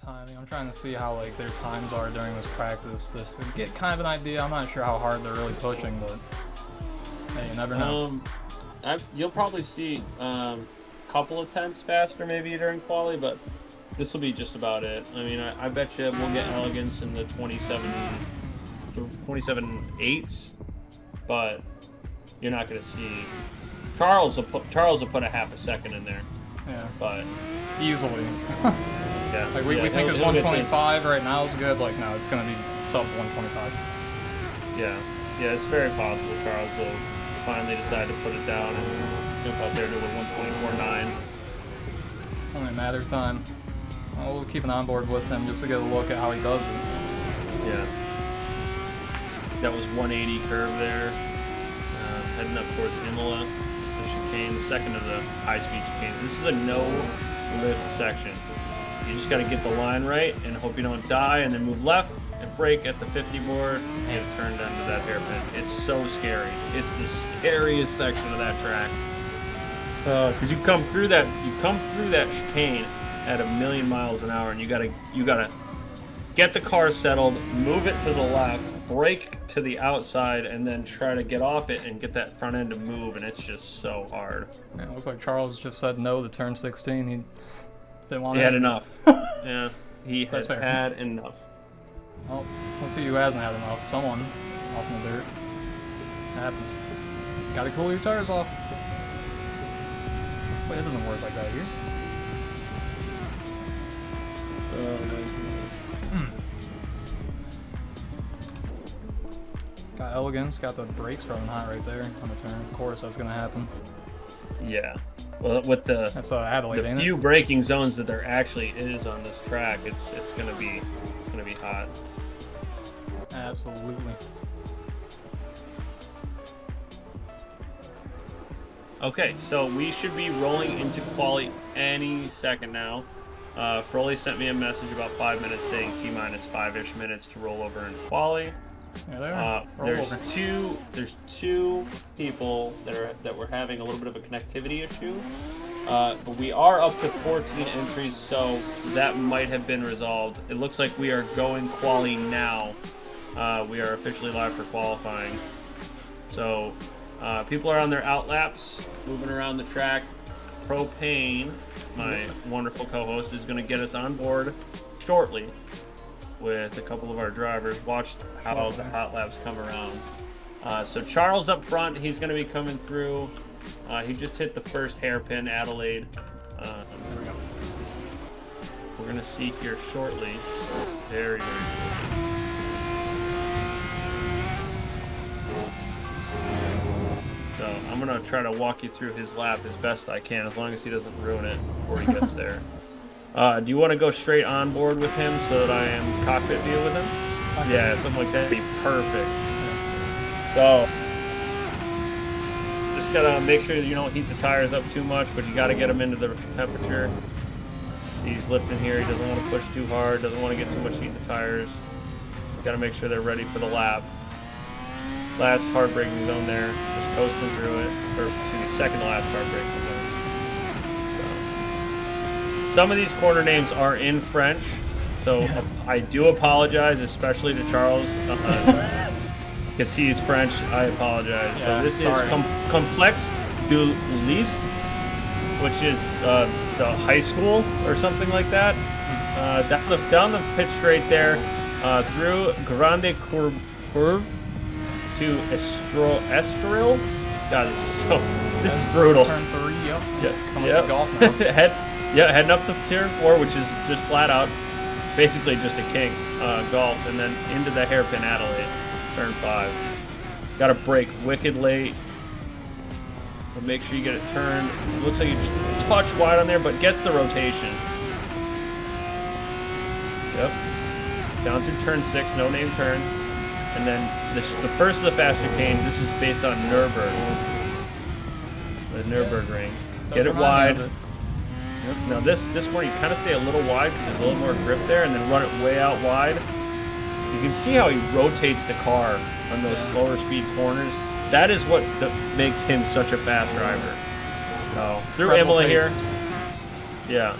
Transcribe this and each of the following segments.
timing. I'm trying to see how like their times are during this practice, just to get kind of an idea. I'm not sure how hard they're really pushing, but hey, you never know. You'll probably see a couple of tenths faster maybe during quali, but this will be just about it. I mean, I bet you we'll get Elegance in the 27.8s, but you're not going to see. Charles will put a half a second in there. Yeah, but easily. Yeah, like we think it's 125 right now is good. Like no, it's going to be sub 125. Yeah, it's very possible Charles will finally decide to put it down and jump out there to a 124.9. Only a matter of time. Well, we'll keep an onboard with him just to get a look at how he does it. Yeah. That was 180 curve there, heading up towards Imola. The chicane, the second of the high-speed chicanes. This is a no-lift section. You just got to get the line right and hope you don't die, and then move left and brake at the 50 board and turn into that hairpin. It's so scary. It's the scariest section of that track. Because you come through that chicane at 1,000,000 miles an hour, and you gotta get the car settled, move it to the left, brake to the outside, and then try to get off it and get that front end to move, and it's just so hard. Yeah, it looks like Charles just said no to turn 16. He didn't want. He had enough. Yeah, he has had enough. Well, let's see who hasn't had enough. Someone off in the dirt. That happens. Gotta cool your tires off. Wait, it doesn't work like that here. Got Elegance, got the brakes running hot right there on the turn. Of course, that's gonna happen. Yeah. Well, with that's Adelaide, the few braking zones that there actually is on this track, it's gonna be hot. Absolutely. Okay, so we should be rolling into quali any second now. Froley sent me a message about 5 minutes saying T-minus 5-ish minutes to roll over in quali. Yeah, there's two people that were having a little bit of a connectivity issue. But we are up to 14 entries, so that might have been resolved. It looks like we are going quali now. We are officially live for qualifying. So people are on their out laps, moving around the track. Propain, my wonderful co-host, is going to get us on board shortly with a couple of our drivers. Watch how the hot laps come around. So Charles up front, he's going to be coming through. He just hit the first hairpin, Adelaide. There we go. We're going to see here shortly. Very, very good. So I'm going to try to walk you through his lap as best I can, as long as he doesn't ruin it before he gets there. Do you want to go straight on board with him so that I am cockpit view with him? Okay. Yeah, something like that would be perfect. So just got to make sure that you don't heat the tires up too much, but you got to get them into the temperature. He's lifting here. He doesn't want to push too hard, doesn't want to get too much heat in the tires. Got to make sure they're ready for the lap. Last hard braking zone there, just coasting through it, or excuse me, second to last hard braking zone. So, some of these corner names are in French, so I do apologize, especially to Charles, because he's French. I apologize. Yeah, so this sorry. is Complexe du Lycée, which is the high school or something like that. Down the pit straight there, through Grande Cours. To Estoril. God, this is brutal. Turn 3, yep. Coming Yep. to golf now. Heading up to turn 4, which is just flat out, basically just a king golf, and then into the hairpin Adelaide, turn 5. Got to brake wicked late, but make sure you get it turned. It looks like you just touch wide on there, but gets the rotation. Yep. Down through turn 6, no name turn. And then the first of the fast chicanes, this is based on Nürburgring. The Nürburgring. Get it wide. Yep. Now this one, you kind of stay a little wide because there's a little more grip there, and then run it way out wide. You can see how he rotates the car on those slower speed corners. That is what makes him such a fast driver. So through Imola here. Yeah.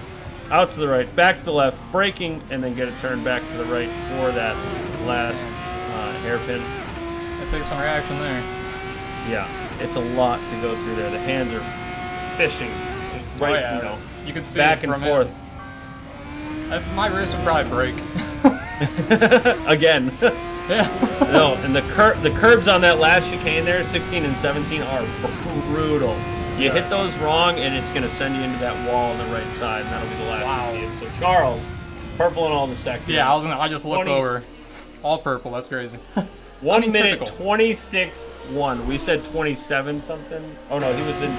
out to the right, back to the left, braking, and then get a turn back to the right for that last hairpin. That takes some reaction there. Yeah, it's a lot to go through there. The hands are fishing, just right, yeah. you know, You can see back it and from forth. My wrist would probably break. Again. Yeah. No, and the curbs on that last chicane there, 16 and 17, are brutal. You hit those wrong, and it's going to send you into that wall on the right side, and that'll be the last Wow. you see it. So Charles, purple in all the sectors. Yeah, I just looked over. All purple, that's crazy. 1 minute typical. 26-1. We said 27 something. Oh no, he was in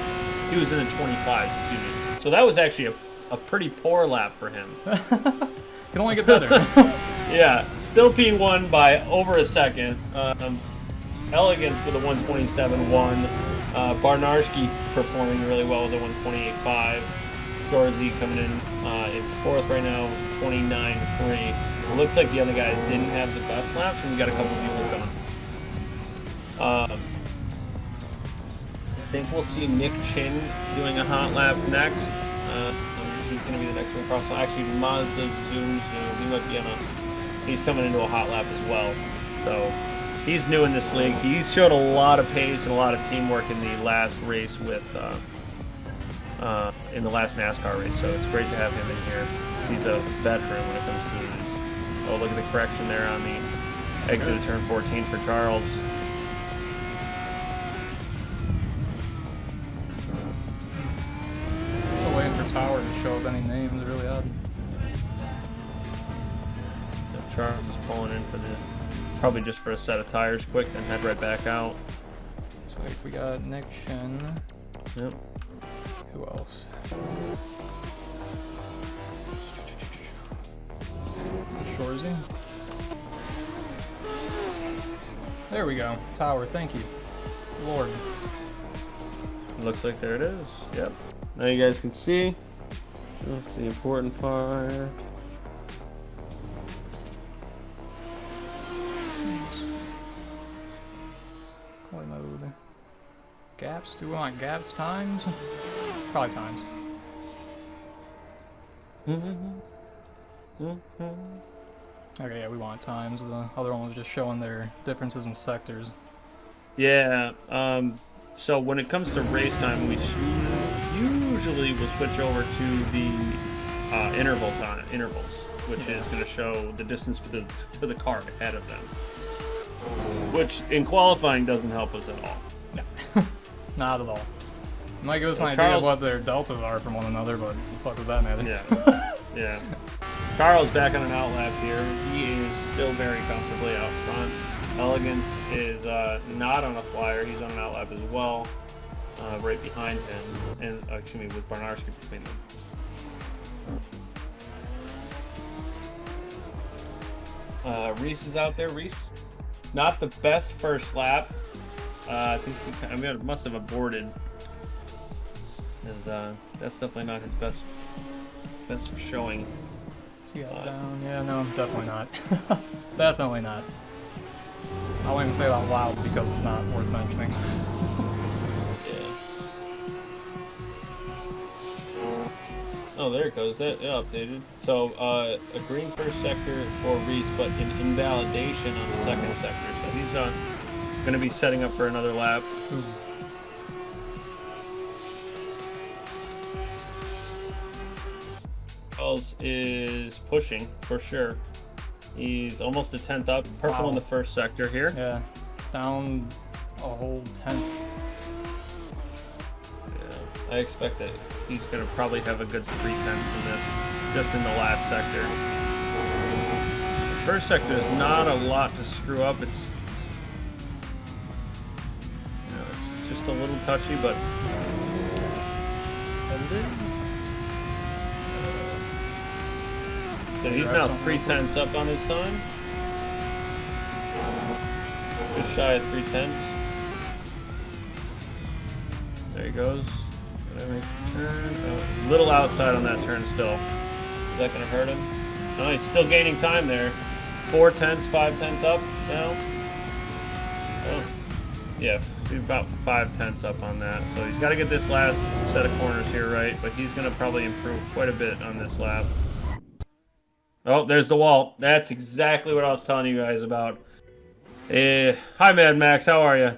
the 25s. Excuse me. So that was actually a pretty poor lap for him. Can only get better. Yeah, still P1 by over a second. Elegance with a 127.1. Barnarski performing really well with a 128.5. Shoresy coming in fourth right now, 29.3. It looks like the other guys didn't have the best laps, and we got a couple people coming. I think we'll see Nick Chin doing a hot lap next. He's going to be the next one across. Actually, Mazda Zoom. He might be on he's coming into a hot lap as well. So he's new in this league. He's showed a lot of pace and a lot of teamwork in the last race with in the last NASCAR race. So it's great to have him in here. He's a veteran when it comes to this. Oh, look at the correction there on the exit of turn 14 for Charles. Still waiting for Tower to show up any names, really odd. Charles is pulling in for probably just for a set of tires quick, then head right back out. So we got Nick Shin. Yep. Who else? Shoresy. There we go. Tower, thank you. Lord. Looks like there it is. Yep. Now you guys can see. That's the important part. Play mode. Gaps? Do we want gaps times? Probably times. Okay, yeah, we want times. The other one was just showing their differences in sectors. Yeah. So when it comes to race time, we usually will switch over to the intervals, which is going to show the distance to the car ahead of them. Which in qualifying doesn't help us at all. No, not at all. It might give us an idea of what their deltas are from one another, but the fuck does that matter? Yeah. Yeah. Charles back on an outlap here. He is still very comfortably out front. Elegance is not on a flyer. He's on an outlap as well, right behind him, and excuse me, with Barnarski between them. Reese is out there. Reese, not the best first lap. I think it must have aborted. That's definitely not his best showing. She got down. Yeah, no, definitely not. Definitely not. I won't even say it out loud because it's not worth mentioning. Yeah. Oh, there it goes. That updated. So a green first sector for Reese, but an invalidation on the second sector. So he's going to be setting up for another lap. Ooh. Charles is pushing for sure. He's almost a 10th up. Purple in the first sector here. Yeah, down a whole 10th. Yeah, I expect that he's going to probably have a good 3/10 in this, just in the last sector. The first sector is not a lot to screw up. It's just a little touchy, but it is. So he's now 3/10 up on his time. Just shy of 3/10. There he goes. A little outside on that turn still. Is that going to hurt him? No, he's still gaining time there. 4/10, 5/10 up now. Oh, yeah, He's about 5/10 up on that. So he's got to get this last set of corners here right, but he's going to probably improve quite a bit on this lap. Oh, there's the wall. That's exactly what I was telling you guys about. Hi, Mad Max. How are you?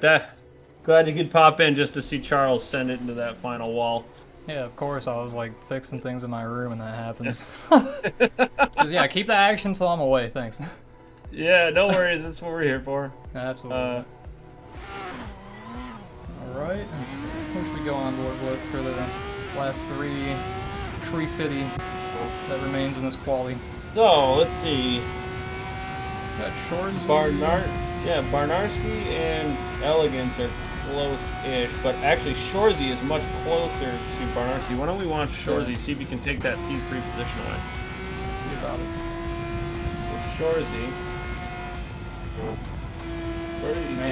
Glad you could pop in just to see Charles send it into that final wall. Yeah, of course. I was like fixing things in my room and that happens. Yeah, keep the action till I'm away. Thanks. Yeah, no worries. That's what we're here for. Absolutely. Alright. Who should we go on board with for the last 350 that remains in this quali? So, let's see. Got Shoresy. Barnarski and Elegance are close-ish, but actually Shoresy is much closer to Barnarski. Why don't we watch Shoresy, see if he can take that P3 position away. Let's see about it. Shoresy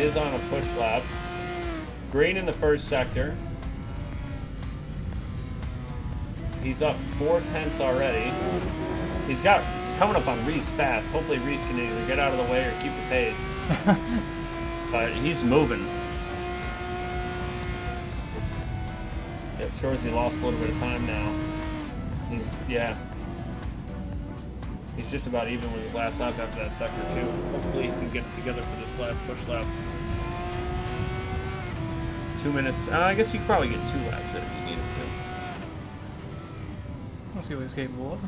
is on a push lap. Green in the first sector. He's up 4/10 already. He's coming up on Reese fast. Hopefully Reese can either get out of the way or keep the pace. But he's moving. Yep, Shoresy lost a little bit of time now. He's just about even with his last lap after that sector too. Hopefully he can get it together for this last push lap. 2 minutes. I guess he could probably get 2 laps in if he needed to. Let's see what he's capable of.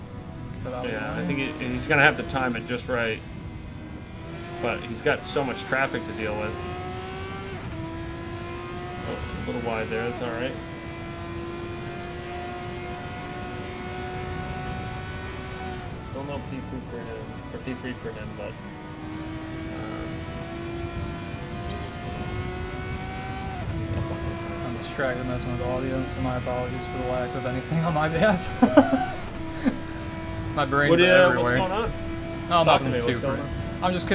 Yeah, I think he's going to have to time it just right. But he's got so much traffic to deal with. Oh, a little wide there. That's all right. Still no P2 for him, or P3 for him, but... I'm distracted messing with the audio, so my apologies for the lack of anything on my behalf. My brain's everywhere. What's going on? No, nothing too far. I'm just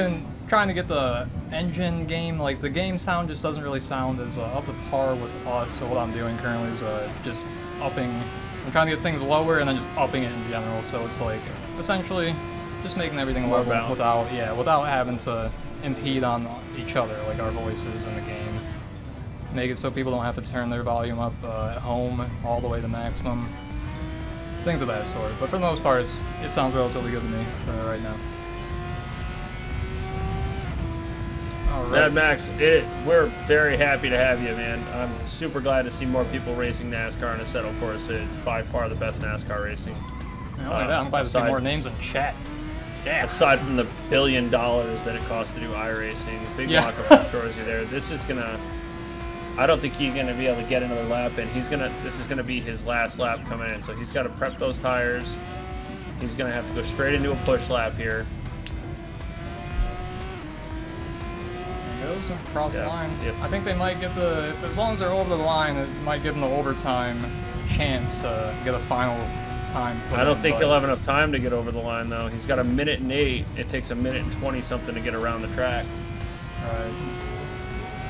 trying to get the engine game, like the game sound just doesn't really sound as up to par with us, so what I'm doing currently is just upping, I'm trying to get things lower and then just upping it in general, so it's like essentially just making everything level without having to impede on each other, like our voices in the game. Make it so people don't have to turn their volume up at home all the way to maximum. Things of that sort. But for the most part, it sounds relatively good to me right now. All right. Mad Max, we're very happy to have you, man. I'm super glad to see more people racing NASCAR on a settled course. It's by far the best NASCAR racing. I'm glad to see more names in chat. Yeah. Aside from the $1 billion that it costs to do iRacing, big block up from Shoresy there. This is gonna. I don't think he's gonna be able to get another lap in. This is gonna be his last lap coming in, so he's got to prep those tires. He's gonna have to go straight into a push lap here. There he goes across the line. Yep. I think they might get as long as they're over the line, it might give them the overtime chance to get a final time. I don't think he'll have enough time to get over the line though. He's got 1 minute and 8. It takes 1 minute and 20 something to get around the track. Right.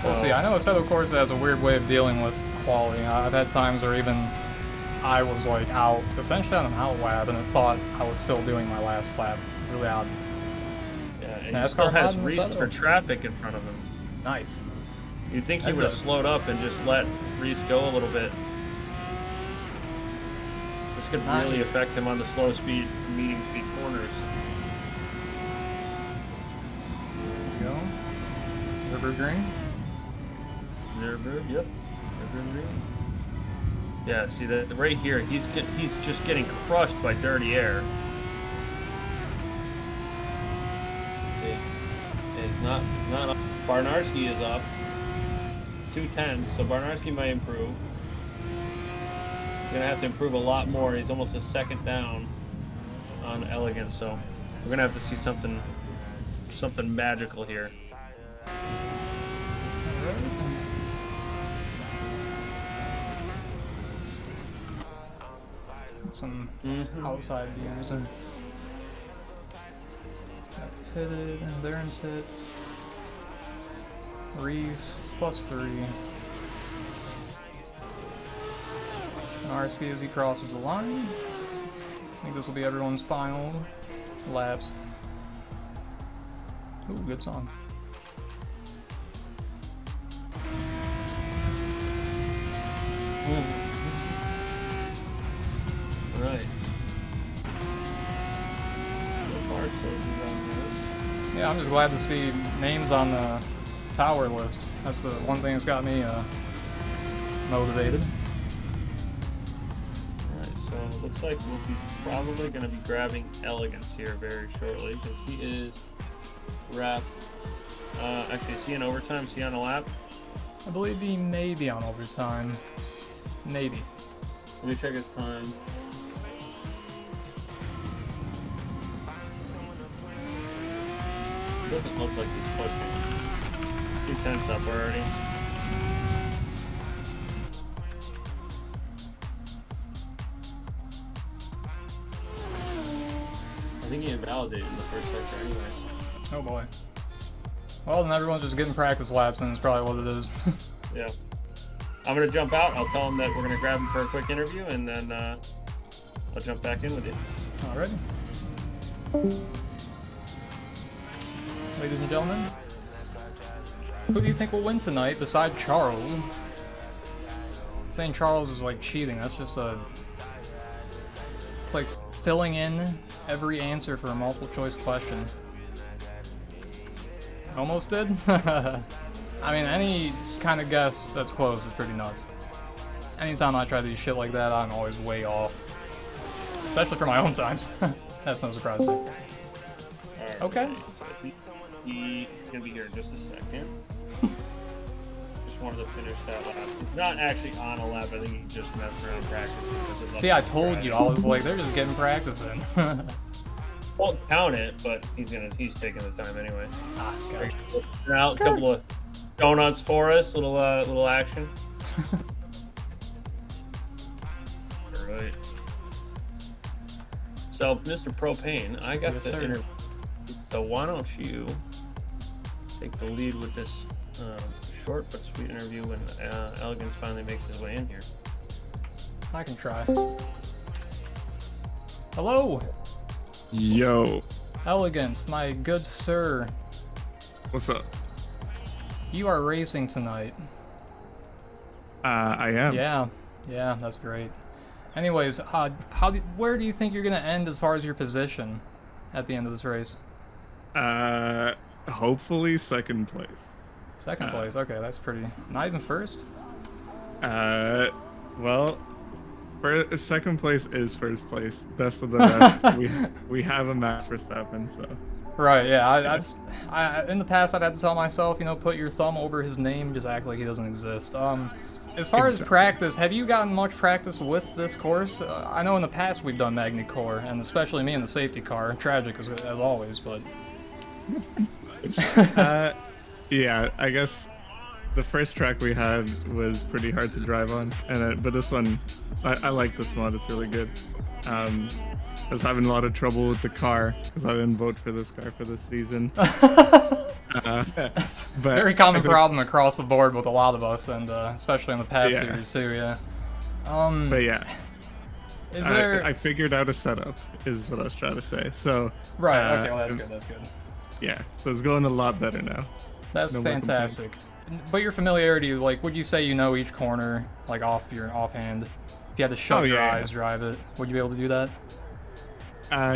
We'll see. I know a settled course has a weird way of dealing with quality. I've had times where even I was like out, essentially on an out lap, and I thought I was still doing my last lap. Really odd. Yeah, and he still has Reese for traffic in front of him. Nice. You'd think he would have slowed up and just let Reese go a little bit. This could really affect him on the slow speed, medium speed corners. There you go. River green. Yep. Yeah, see that right here, he's just getting crushed by dirty air. See, it's not up. Barnarski is up 2/10, so Barnarski might improve. He's gonna have to improve a lot more. He's almost a second down on Elegance, so we're gonna have to see something magical here. Some outside views and got pitted and they're in pits. Reese +3. Narski as he crosses the line. I think this will be everyone's final laps. Ooh, good song. Right. So far, so good on this. Yeah, I'm just glad to see names on the tower list. That's the one thing that's got me motivated. Alright, so it looks like we'll be probably going to be grabbing Elegance here very shortly because he is wrapped. Actually, is he in overtime? Is he on a lap? I believe he may be on overtime. Maybe. Let me check his time. Doesn't look like he's pushing. 2 tenths up already. I think he invalidated in the first sector anyway. Oh boy. Well, then everyone's just getting practice laps, and it's probably what it is. Yeah. I'm going to jump out. I'll tell him that we're going to grab him for a quick interview, and then I'll jump back in with you. Alrighty. Ladies and gentlemen, who do you think will win tonight besides Charles? Saying Charles is like cheating. That's just it's like filling in every answer for a multiple choice question. Almost did? I mean, any kind of guess that's close is pretty nuts. Anytime I try to do shit like that, I'm always way off. Especially for my own times. That's no surprise. Right, Okay. so he's going to be here in just a second. Just wanted to finish that lap. He's not actually on a lap. I think he just messed around practicing. See, I told you, I was like, they're just getting practice in. Won't count it, but he's taking the time anyway. Ah, gosh. Now, a couple of donuts for us, little action. All right. So, Mr. Propain, I got Yes, the sir. interview. So why don't you take the lead with this short but sweet interview when Elegance finally makes his way in here. I can try. Hello, Yo, Elegance, my good sir. what's up? You are racing tonight. I am. Yeah, that's great. Anyways, where do you think you're gonna end as far as your position at the end of this race? Hopefully second place. Second place. Okay, that's pretty. Not even first. Well, second place is first place. Best of the best. we have a Max Verstappen, so. Right. Yeah. In the past, I've had to tell myself, put your thumb over his name, just act like he doesn't exist. As far as practice, have you gotten much practice with this course? I know in the past we've done Magny Cours, and especially me in the safety car. Tragic as always, but. Yeah, I guess the first track we had was pretty hard to drive on, but this one, I like this mod. It's really good. I was having a lot of trouble with the car because I didn't vote for this car for this season. But Very common problem across the board with a lot of us, and especially in the past series too. Yeah. But yeah. Is there? I figured out a setup, is what I was trying to say. So. Right. Okay. Well, that's good. That's good. Yeah. So it's going a lot better now. That's fantastic. But your familiarity, like, would you say you know each corner, like, offhand? If you had to shut your eyes, drive it, would you be able to do that?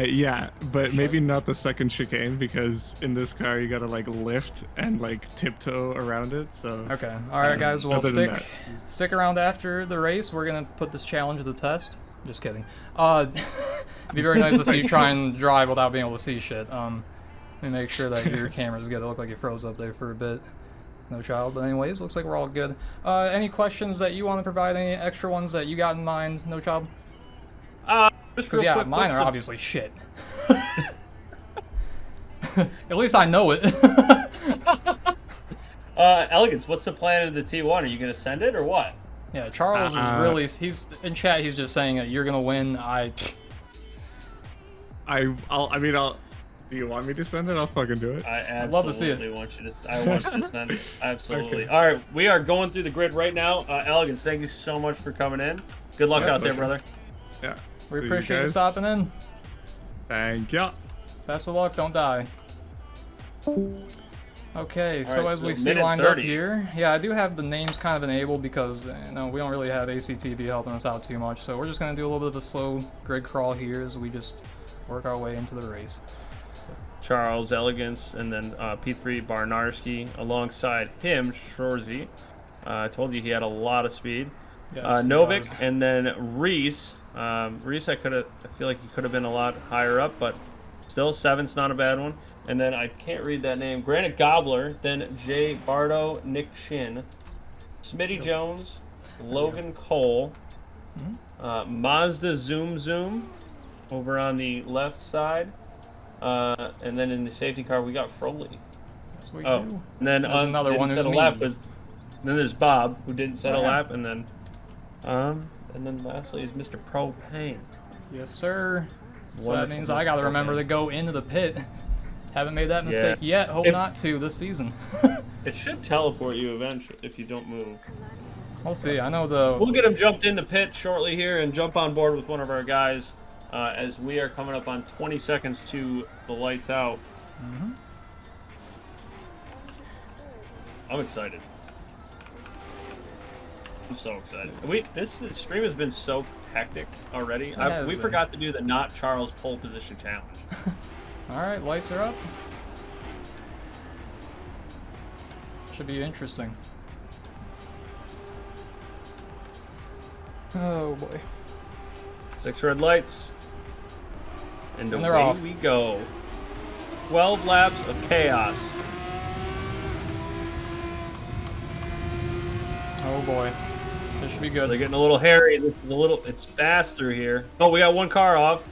Yeah, but maybe not the second chicane, because in this car you gotta like lift and like tiptoe around it. So okay, all right, guys. Well, other stick around after the race. We're gonna put this challenge to the test. Just kidding. It'd be very nice to see you try and drive without being able to see shit. Let me make sure that your camera's good. It looked like you froze up there for a bit. No child, but anyways, looks like we're all good. Any questions that you want to provide? Any extra ones that you got in mind? No child. Because yeah, mine are obviously shit. At least I know it. Elegance, what's the plan of the T1? Are you gonna send it or what? Yeah, Charles is really. He's in chat. He's just saying that you're gonna win. Do you want me to send it? I'll fucking do it. I'd love to see it. I want you to send it. Absolutely. Okay. All right, we are going through the grid right now. Elegance, thank you so much for coming in. Good luck out there, brother. Yeah. We appreciate you stopping in. Thank you. Best of luck. Don't die. Okay, All so right, as so we see minute lined up 30. here, yeah, I do have the names kind of enabled because we don't really have ACTV helping us out too much. So we're just gonna do a little bit of a slow grid crawl here as we just work our way into the race. Charles, Elegance, and then P3 Barnarski alongside him, Shoresy. I told you he had a lot of speed. Yes, he Novik, does. and then Reese. Reese, I feel like he could have been a lot higher up, but still, 7's not a bad one. And then I can't read that name. Granite Gobbler, then Jay Bardo, Nick Shin, Smitty Jones, Logan Cole, Mazda Zoom Zoom over on the left side. And then in the safety car, we got Froley. Yes, we Oh, do. and then There's another didn't one set who's a lap me. then there's Bob, who didn't set a Oh, yeah. lap, and then lastly is Mr. Propain. Yes, sir. So that Wonderful means I gotta Mr. remember Propain. to go into the pit. Haven't made that mistake yet. Hope If- not to this season. It should teleport you eventually if you don't move. We'll see. I know the. We'll get him jumped in the pit shortly here and jump on board with one of our guys as we are coming up on 20 seconds to the lights out. I'm excited. I'm so excited. This stream has been so hectic already. has We been. forgot to do the not Charles pole position challenge. All right, lights are up. Should be interesting. Oh boy. 6 red lights. And And they're away off. we go. 12 laps of chaos. Oh boy. This should be They're good. getting a little hairy. This is it's fast through here. Oh, we got one car off.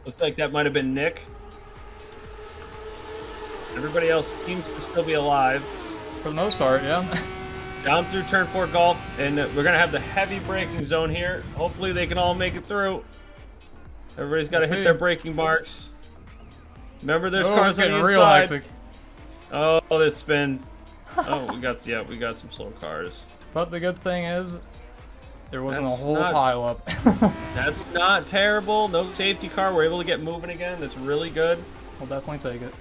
Looks like that might have been Nick. Everybody else seems to still be alive. For the most part, yeah. Down through turn 4 golf, and we're gonna have the heavy braking zone here. Hopefully they can all make it through. Everybody's got to We'll hit see. their braking marks. Remember, there's Oh, cars it's on the getting real inside. hectic. Oh, this spin. Oh, we got some slow cars. But the good thing is, there wasn't That's a whole not- pile up. That's not terrible. No safety car. We're able to get moving again. That's really good. We'll definitely take it.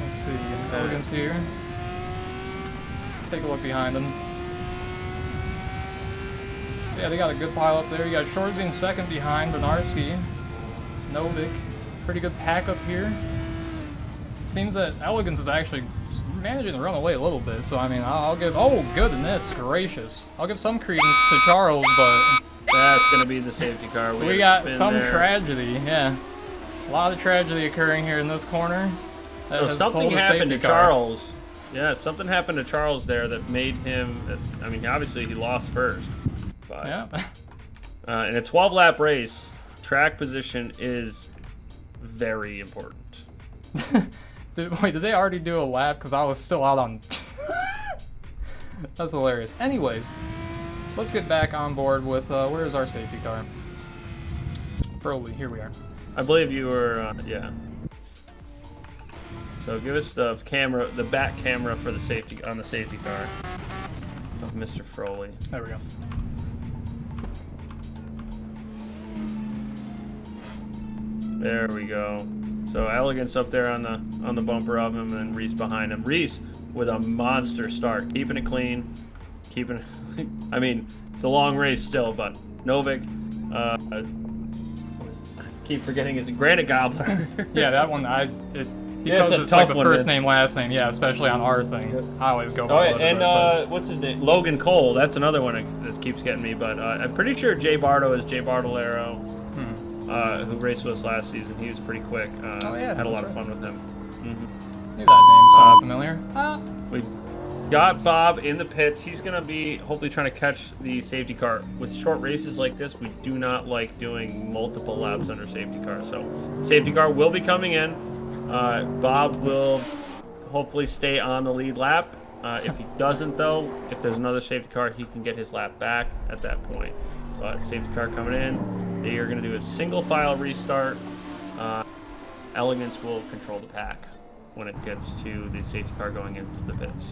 Let's see. Elegance here. Take a look behind them. So yeah, they got a good pile up there. You got Shoresy in second behind Benarski. Novik. Pretty good pack up here. Seems that Elegance is actually managing to run away a little bit. So, I mean, I'll give... Oh, goodness gracious. I'll give some credence to Charles, but... That's gonna be the safety car. We had a got spin some there. tragedy, yeah. A lot of tragedy occurring here in this corner. That So has something pulled a happened to safety car. Charles. Yeah, something happened to Charles there that made him. I mean, obviously he lost first. But Yeah. in a 12-lap race, track position is very important. Wait, did they already do a lap? Because I was still out on... That's hilarious. Anyways, let's get back on board with... where is our safety car? Probably, here we are. I believe you were. Yeah. So give us the camera, the back camera for the safety on the safety car of Mr. Froley. There we go. There we go. So Elegance up there on the bumper of him, and then Reese behind him. Reese with a monster start, keeping it clean, keeping. I mean, it's a long race still, but Novik. I keep forgetting his Granite Gobbler. Yeah, that one, because it's a it's like tough the one, first man. name, last name, yeah, especially on our thing. I always go Oh, by yeah, whatever it and says. what's his name? Logan Cole. That's another one that keeps getting me. But I'm pretty sure Jay Bardo is Jay Bardolero, who raced with us last season. He was pretty quick. Oh, yeah, had a lot that's of right. fun with him. Knew that name sounded familiar. We got Bob in the pits. He's going to be hopefully trying to catch the safety car. With short races like this, we do not like doing multiple laps under safety car. So safety car will be coming in. Bob will hopefully stay on the lead lap. If he doesn't, though, if there's another safety car, he can get his lap back at that point. But safety car coming in. They are going to do a single file restart. Elegance will control the pack when it gets to the safety car going into the pits.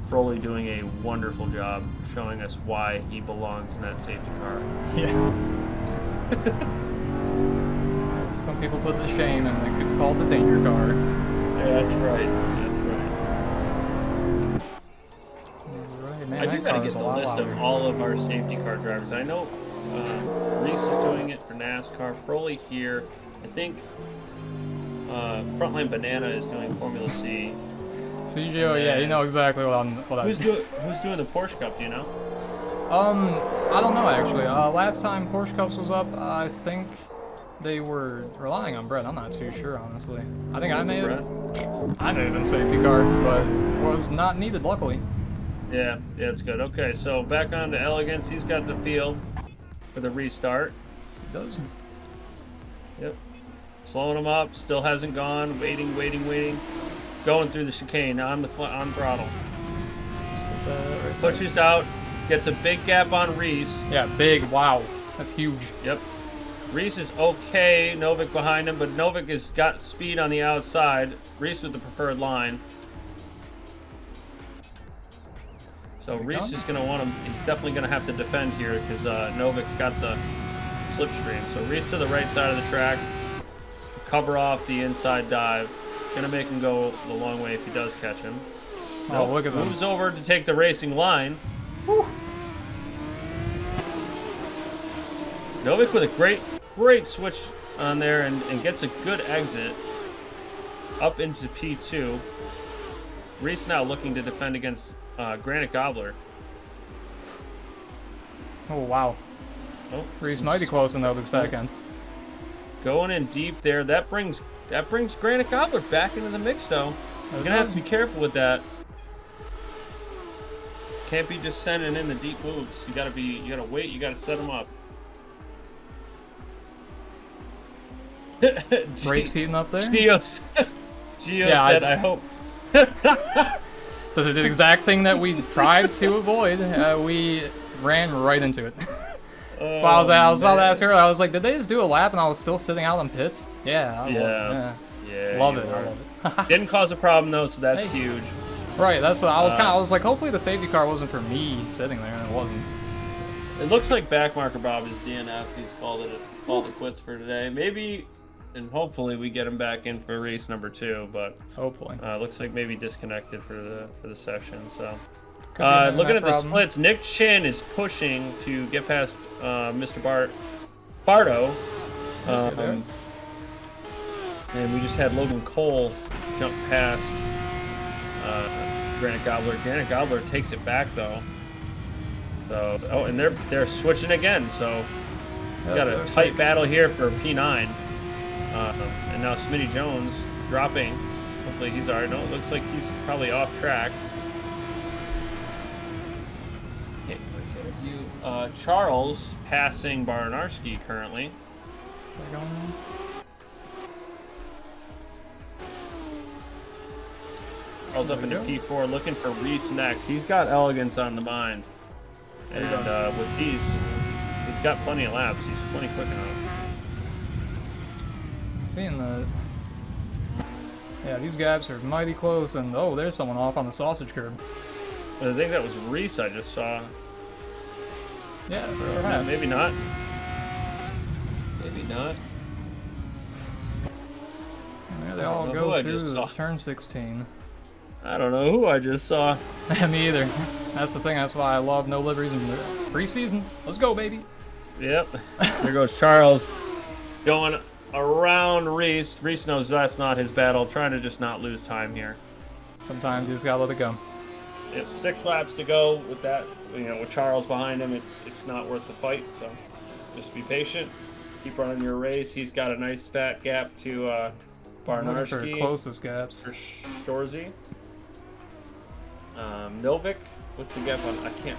Froley doing a wonderful job showing us why he belongs in that safety car. Yeah. Some Some people put the shame and it's called the danger car. Yeah, that's right. That's right. Right, man, I do that gotta car get is a the lot list louder. of all of our safety car drivers. I know Reese is doing it for NASCAR. Froley here. I think Frontline Banana is doing Formula C. CGO, yeah, you know exactly what I'm. Who's doing the Porsche Cup? Do you know? I don't know actually. Last time Porsche Cups was up, I think they were relying on Brett. I'm not too sure, honestly. I think I may have been safety car, but was not needed, luckily. Yeah, it's good. Okay, so back on to Elegance. He's got the field for the restart. He does. Yep. Slowing him up. Still hasn't gone. Waiting. Going through the chicane on throttle. Right, Pushes out. Gets a big gap on Reese. yeah, big. Wow, that's huge. Yep. Reese is okay. Novik behind him, but Novik has got speed on the outside. Reese with the preferred line. So Reese is going to want him. He's definitely going to have to defend here because Novik's got the slipstream. So Reese to the right side of the track. Cover off the inside dive. Going to make him go the long way if he does catch him. Oh, look at that. Moves over to take the racing line. Whew. Novik with a great switch on there and gets a good exit up into P2. Reese now looking to defend against Granite Gobbler. Oh wow. Oh, Reese might be close in Novik's back end. Going in deep there. That brings Granite Gobbler back into the mix though. You're gonna have to be careful with that. Can't be just sending in the deep moves. You gotta wait, you gotta set them up. Brakes heating up there. Gio said, I hope. The exact thing that we tried to avoid, we ran right into it. That's why I was about to ask her. I was like, did they just do a lap and I was still sitting out in pits? Yeah, I was. Yeah, Love it. I love it. Didn't cause a problem though, so that's huge. Right, that's what I was I was like, hopefully the safety car wasn't for me sitting there, and it wasn't. It looks like Backmarker Bob is DNF. He's called it quits for today. Maybe, and hopefully we get him back in for race number 2. But hopefully, looks like maybe disconnected for the session. So, that looking at the problem. splits, Nick Chin is pushing to get past Mr. Bardo, and we just had Logan Cole jump past Granite Gobbler. Granite Gobbler takes it back though. So, and they're switching again. So, we got a tight battle here for P9. And now Smitty Jones dropping. Hopefully he's alright. No, it looks like he's probably off track. Okay, get a view. Charles passing Baranarski currently. Is that going on? Charles up into P4 looking for Reese next. He's got Elegance on the mind. And with these, he's got plenty of laps. He's plenty quick enough. Seeing that. Yeah, these gaps are mighty close, and oh, there's someone off on the sausage curb. I think that was Reese I just saw. Yeah, perhaps. Maybe not. Maybe not. And there they all go through the turn 16. I don't know who I just saw. Me either. That's the thing. That's why I love no liveries in the preseason. Let's go, baby. Yep. There goes Charles going around Reese. Reese knows that's not his battle. Trying to just not lose time here. Sometimes you just gotta let it go. Yep. 6 laps to go with that. With Charles behind him, it's not worth the fight. So just be patient. Keep running your race. He's got a nice fat gap to Barnarski. For closest gaps. For Shoresy. Novik, what's the gap on? I can't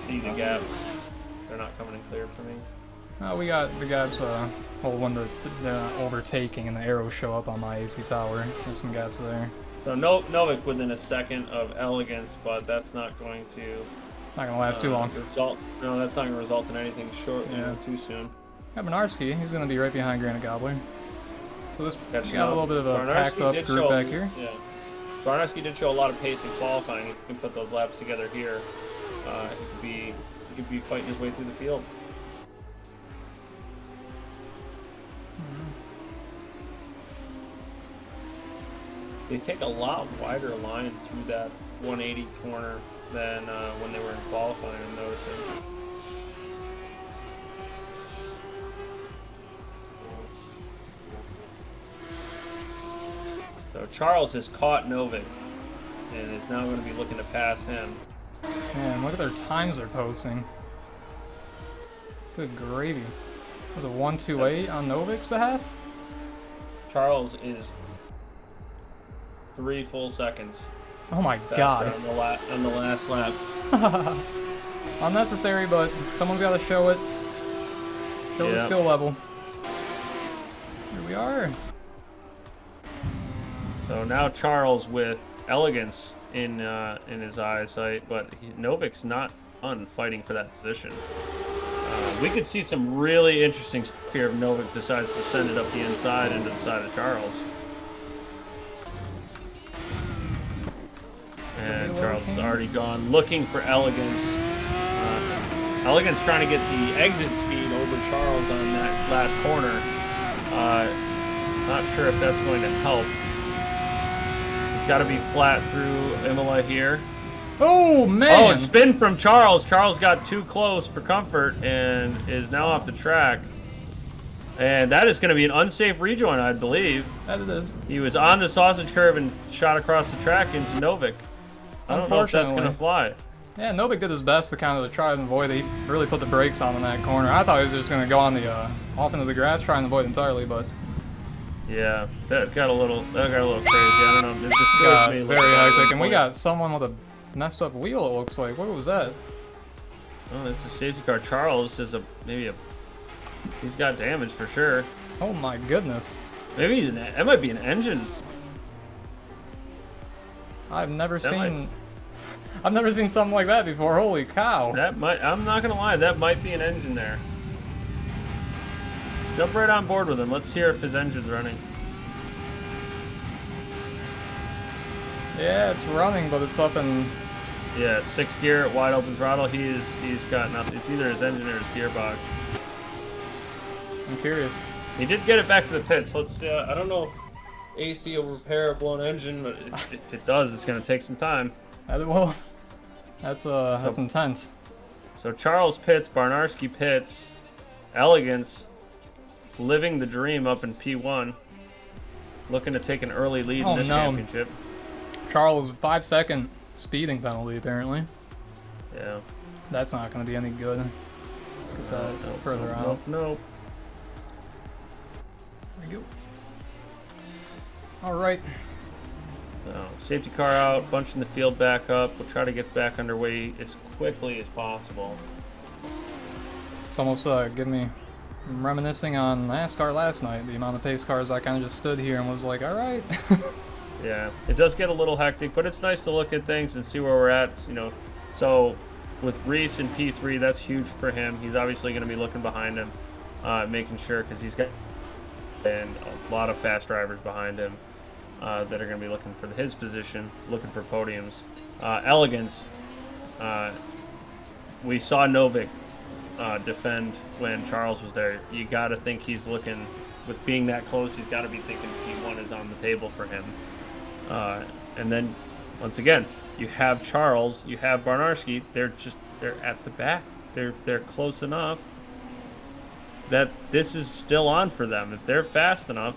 see the gap. They're not coming in clear for me. We got the gaps, when they're not overtaking and the arrows show up on my AC tower. There's some gaps there. So Novik within a second of Elegance, but that's not going to... Not gonna last too long. No, that's not gonna result in anything too soon. Yeah, Benarski, he's gonna be right behind Granite Gobbler. So this got a little bit of a Barnarski packed up group back here. Yeah. Barnarski did show a lot of pace in qualifying. If he can put those laps together here, he could be fighting his way through the field. they take a lot wider line through that 180 corner than when they were in qualifying, I'm noticing. So Charles has caught Novik and is now going to be looking to pass him. Man, look at their times they're posting. Good gravy. Was it 1:28 on Novik's behalf? Charles is 3 full seconds. Oh my faster god. On the last lap. Unnecessary, but someone's got to show it. Show the skill level. Here we are. So now Charles with Elegance in his eyesight, but Novik's not on fighting for that position. We could see some really interesting stuff here if Novik decides to send it up the inside into the side of Charles. And Charles is already gone looking for Elegance. Elegance trying to get the exit speed over Charles on that last corner. Not sure if that's going to help. He's got to be flat through Imola here. Oh, man! Oh, and spin from Charles. Charles got too close for comfort and is now off the track. And that is going to be an unsafe rejoin, I believe. That it is. He was on the sausage curve and shot across the track into Novik. I don't know if that's going to fly. Yeah, Novik did his best to kind of try and avoid it. He really put the brakes on in that corner. I thought he was just going to go on the off into the grass, try and avoid entirely, but yeah, that got a little crazy. I don't know. It just got me very hectic. And we got someone with a messed up wheel. It looks like. What was that? Oh, that's a safety car. Charles is he's got damage for sure. Oh my goodness. Maybe that might be an engine. I've never seen something like that before. Holy cow. I'm not gonna lie, that might be an engine there. Jump right on board with him. Let's hear if his engine's running. Yeah, it's running, but it's up in... Yeah, 6th gear, wide open throttle. He's got nothing. It's either his engine or his gearbox. I'm curious. He did get it back to the pits. Let's. I don't know if AC will repair a blown engine, but if it does, it's going to take some time. Well, that's intense. So Charles pits, Barnarski pits, Elegance living the dream up in P1, looking to take an early lead in this championship. Charles, 5-second speeding penalty apparently. Yeah. That's not going to be any good. Let's get that further out. Nope. There you go. All right. So, safety car out, bunching the field back up. We'll try to get back underway as quickly as possible. It's almost giving me reminiscing on NASCAR last night. The amount of pace cars, I kind of just stood here and was like, all right. Yeah, it does get a little hectic, but it's nice to look at things and see where we're at. You know, so with Reese in P3, that's huge for him. He's obviously going to be looking behind him, making sure, because he's got a lot of fast drivers behind him that are going to be looking for his position, looking for podiums. Elegance, we saw Novik defend when Charles was there. You got to think he's looking, with being that close, he's got to be thinking P1 is on the table for him. And then, once again, you have Charles, you have Barnarski. They're at the back. They're close enough that this is still on for them. If they're fast enough,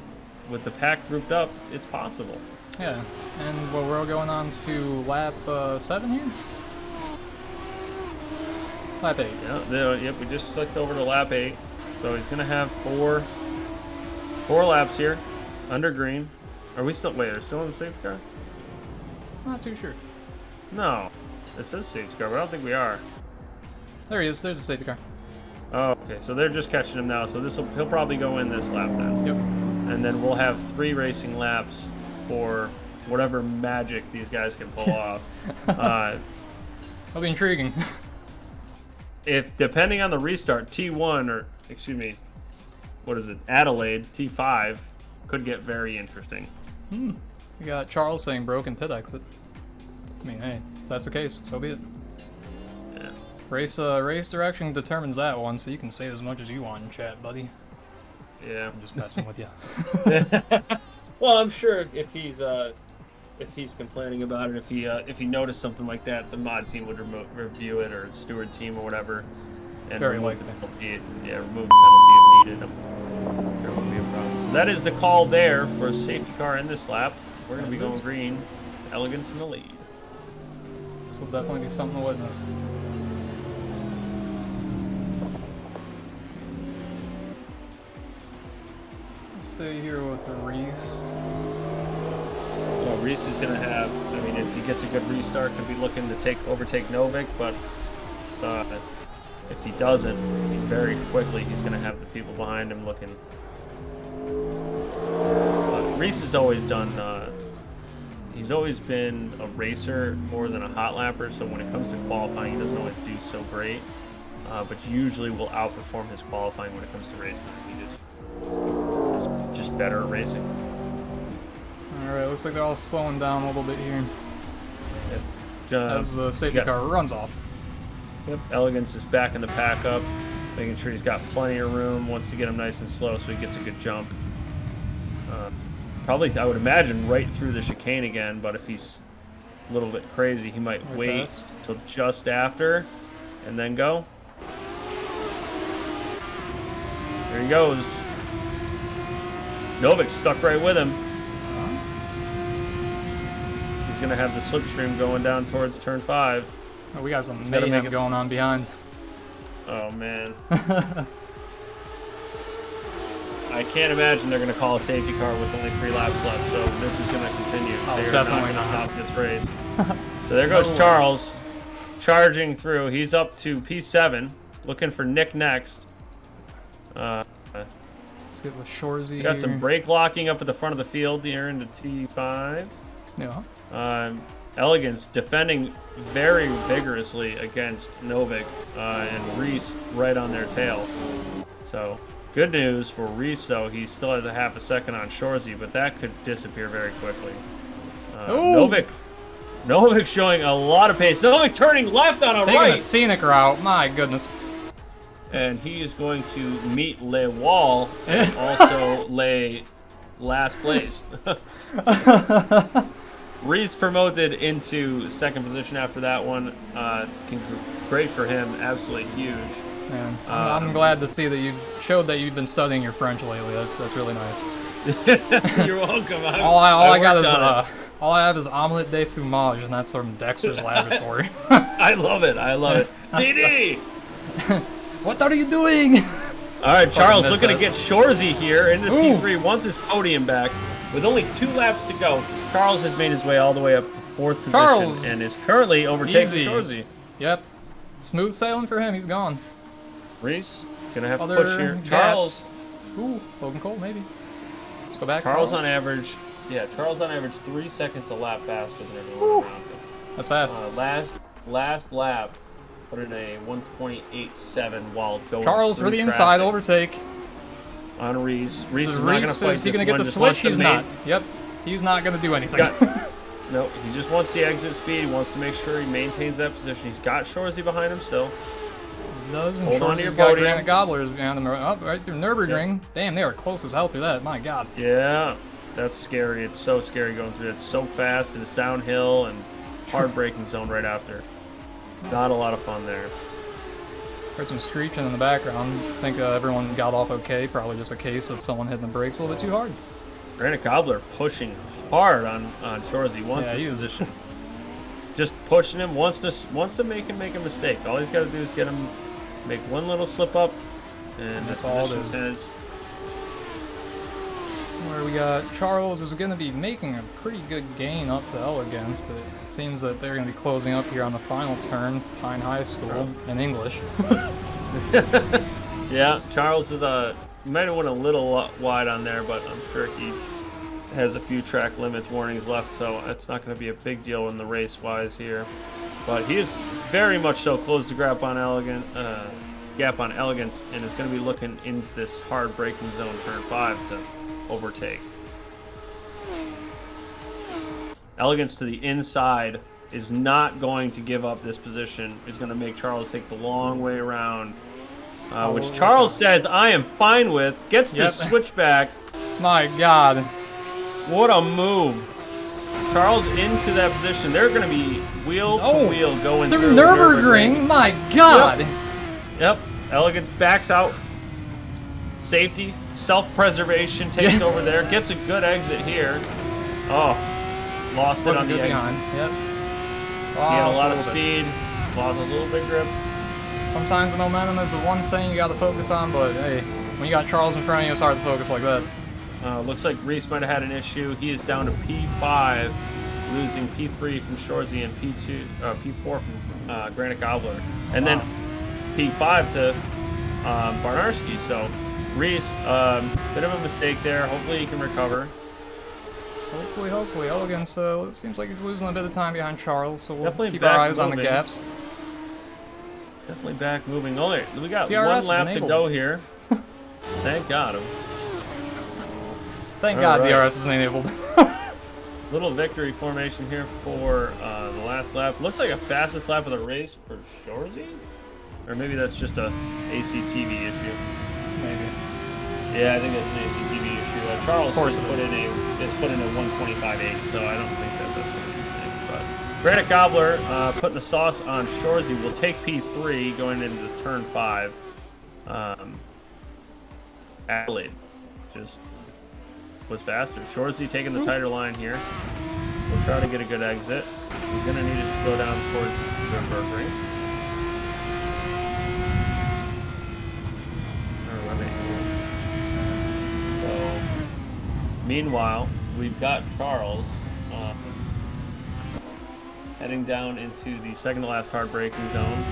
with the pack grouped up, it's possible. Yeah, and we're going on to lap 7 here? Lap 8. Yep, we just clicked over to lap 8. So he's going to have four laps here, under green. Are we still, are we still in the safety car? Not too sure. No, it says safety car, but I don't think we are. There he is, there's a safety car. Oh, okay, so they're just catching him now, so he'll probably go in this lap then. Yep. And then we'll have 3 racing laps for whatever magic these guys can pull off. That'll be intriguing. If, depending on the restart, T1, or, excuse me, what is it, Adelaide, T5, could get very interesting. We got Charles saying broken pit exit. I mean, hey, if that's the case, so be it. Yeah. Race direction determines that one, so you can say as much as you want in chat, buddy. Yeah. I'm just messing with you. Well, I'm sure if he's if he's complaining about it, if he noticed something like that, the mod team would review it, or steward team or whatever, and Very remove likely. the penalty. Yeah, remove the penalty if needed. There won't be a problem. So that is the call there for a safety car in this lap. We're going to be going green. Elegance in the lead. This will definitely be something to witness. Stay here with Reese. Well, Reese is going to have, I mean, if he gets a good restart, could be looking to overtake Novik, but if he doesn't, very quickly he's going to have the people behind him looking. Reese has always done, he's always been a racer more than a hot lapper, so when it comes to qualifying, he doesn't always do so great, but usually will outperform his qualifying when it comes to racing. He is just better at racing. Alright, looks like they're all slowing down a little bit here. Yep. As the safety car runs off. Yep. Elegance is backing the pack up, making sure he's got plenty of room, wants to get him nice and slow so he gets a good jump. Probably, I would imagine, right through the chicane again, but if he's a little bit crazy, he might wait till just after and then go. There he goes. Novik's stuck right with him. He's going to have the slipstream going down towards turn 5. Oh, we got some mayhem going on behind. Oh, man. I can't imagine they're going to call a safety car with only 3 laps left, so this is going to continue. They're not going to stop this race. So there goes Charles, charging through. He's up to P7, looking for Nick next. Let's get with Shoresy. Got some brake locking up at the front of the field here into T5. Yeah. Elegance defending very vigorously against Novik, and Reese right on their tail. So good news for Reese, though. He still has a half a second on Shoresy, but that could disappear very quickly. Novik showing a lot of pace. Novik turning left on a Taking right. a scenic route. My goodness. And he is going to meet Le Wall and also lay last place. Reese promoted into second position after that one. Great for him. Absolutely huge. Man, I'm glad to see that you showed that you've been studying your French lately. That's really nice. You're welcome. All I have is omelette de fromage, and that's from Dexter's Laboratory. I love it. I love it. DD! What are you doing? All right, Charles looking to get Shoresy here into P3, wants his podium back. With only 2 laps to go, Charles has made his way all the way up to 4th position and is currently overtaking Shoresy. Yep. Smooth sailing for him. He's gone. Reese gonna have to push here. Charles. Ooh, Logan Cole maybe. Let's go back. Charles on average. Yeah, Charles on average 3 seconds a lap faster than everyone around him. That's fast. Last lap, put in a 1:28.7 while going. Charles for the inside overtake. On Reese. Reese is not gonna fight. Is he gonna get the switch? He's not. Yep. He's not gonna do anything. No, he just wants the exit speed. He wants to make sure he maintains that position. He's got Shoresy behind him still. Hold on to your podium. Granite Gobblers behind them. Up right through Nürburgring. Yep. Damn, they were close as hell through that. My God. Yeah, that's scary. It's so scary going through it. It's so fast and it's downhill and hard braking zone right after. Not a lot of fun there. Heard some screeching in the background. I think everyone got off okay. Probably just a case of someone hitting the brakes a little bit too hard. Granite Gobbler pushing hard on Shoresy. Wants his position. Just pushing him. Wants to make him make a mistake. All he's got to do is get him make one little slip up, and that's all it is. Where we got Charles is going to be making a pretty good gain up to Elegance. It seems that they're going to be closing up here on the final turn, Pine High School, in English. Yeah, Charles is might have went a little wide on there, but I'm sure he has a few track limits warnings left, so it's not going to be a big deal in the race-wise here. But he is very much so closed the gap on Elegance, and is going to be looking into this hard braking zone turn 5 to overtake. Elegance to the inside is not going to give up this position. Is going to make Charles take the long way around, which Charles said I am fine with. Gets the switchback. My God. What a move. Charles into that position. They're going to be wheel to wheel going through through Nürburgring. My God. Yep. Elegance backs out. Safety, self-preservation takes over there. Gets a good exit here. Oh, lost it on the exit. Behind. Yep. He had a lot of speed. Lost a little bit grip. Sometimes momentum is the one thing you got to focus on, but hey, when you got Charles in front of you, it's hard to focus like that. Looks like Reese might have had an issue. He is down to P5, losing P3 from Shoresy and P4 from Granite Gobbler. And then P5 to Barnarski. So Reese, bit of a mistake there. Hopefully he can recover. Hopefully. Elegance, it seems like he's losing a bit of time behind Charles, so we'll Definitely keep our eyes moving. on the gaps. Definitely back moving. Oh, we got DRS one lap to go here. Thank God. Thank God DRS is enabled. Little victory formation here for the last lap. Looks like a fastest lap of the race for Shoresy? Or maybe that's just a ACTV issue. Maybe. Yeah, I think that's an ACTV issue. Charles has put in a 125.8, so I don't think that's what he's saying. But Granite Gobbler putting the sauce on Shoresy will take P3 going into turn 5. Adelaide just was faster. Shoresy taking the tighter line here. We'll try to get a good exit. He's going to need it to go down towards Nürburgring. So, meanwhile, we've got Charles heading down into the second to last hard braking zone.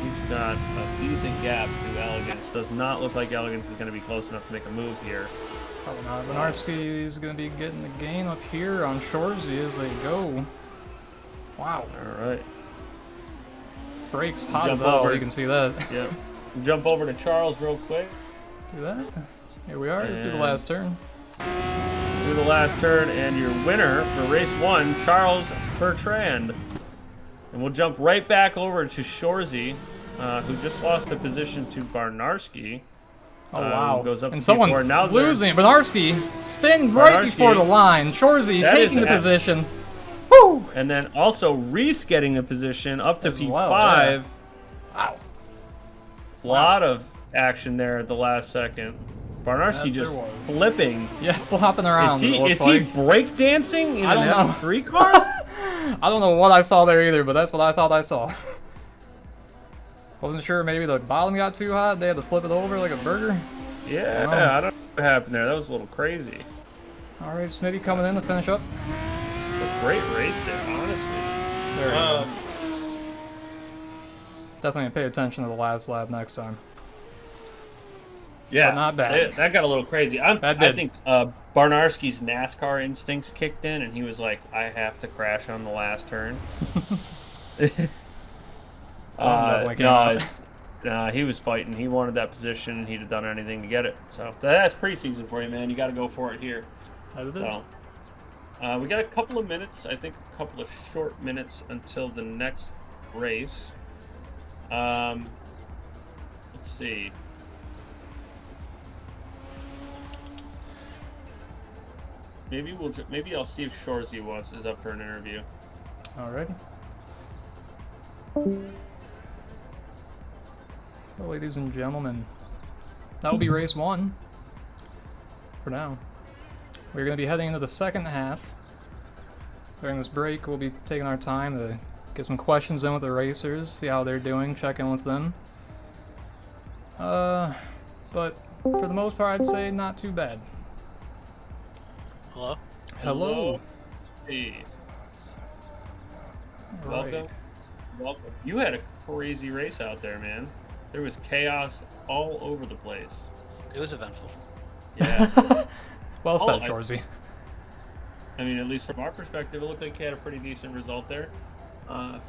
He's got a decent gap to Elegance. Does not look like Elegance is going to be close enough to make a move here. Probably not. Barnarski is going to be getting the gain up here on Shoresy as they go. Wow. All right. Brakes hot as hell, you can see that. Yep. Jump over to Charles real quick. Do that. Here we are. Let's do the last turn. Do the last turn, and your winner for race 1, Charles Bertrand. And we'll jump right back over to Shoresy, who just lost the position to Barnarski. Oh, wow. Goes up and to someone P4. Now losing. Barnarski spin right before the line. Shoresy taking the position. Woo! And then also Reese getting a position up to P5. Well, yeah. Wow. A lot of action there at the last second. Barnarski just flipping. Yeah, flopping around. Is he breakdancing in an F3 car? I don't know what I saw there either, but that's what I thought I saw. Wasn't sure, maybe the bottom got too hot. They had to flip it over like a burger. Yeah, I don't know what happened there. That was a little crazy. All right, Smitty coming in to finish up. A great race there, honestly. There you go. Definitely pay attention to the last lap next time. Yeah, but not bad. That got a little crazy. I think Barnarski's NASCAR instincts kicked in, and he was like, I have to crash on the last turn. He was fighting. He wanted that position. He'd have done anything to get it. So that's preseason for you, man. You got to go for it here. It is. So, we got a couple of minutes. I think a couple of short minutes until the next race. Let's see. Maybe I'll see if Shoresy is up for an interview. Alrighty. So, ladies and gentlemen, that will be race 1 for now. We're going to be heading into the second half. During this break, we'll be taking our time to get some questions in with the racers, see how they're doing, check in with them. But for the most part, I'd say not too bad. Hello? Hello. Hey. Right. Welcome. You had a crazy race out there, man. There was chaos all over the place. It was eventful. Yeah. Well said, Shoresy. I mean, at least from our perspective, it looked like you had a pretty decent result there.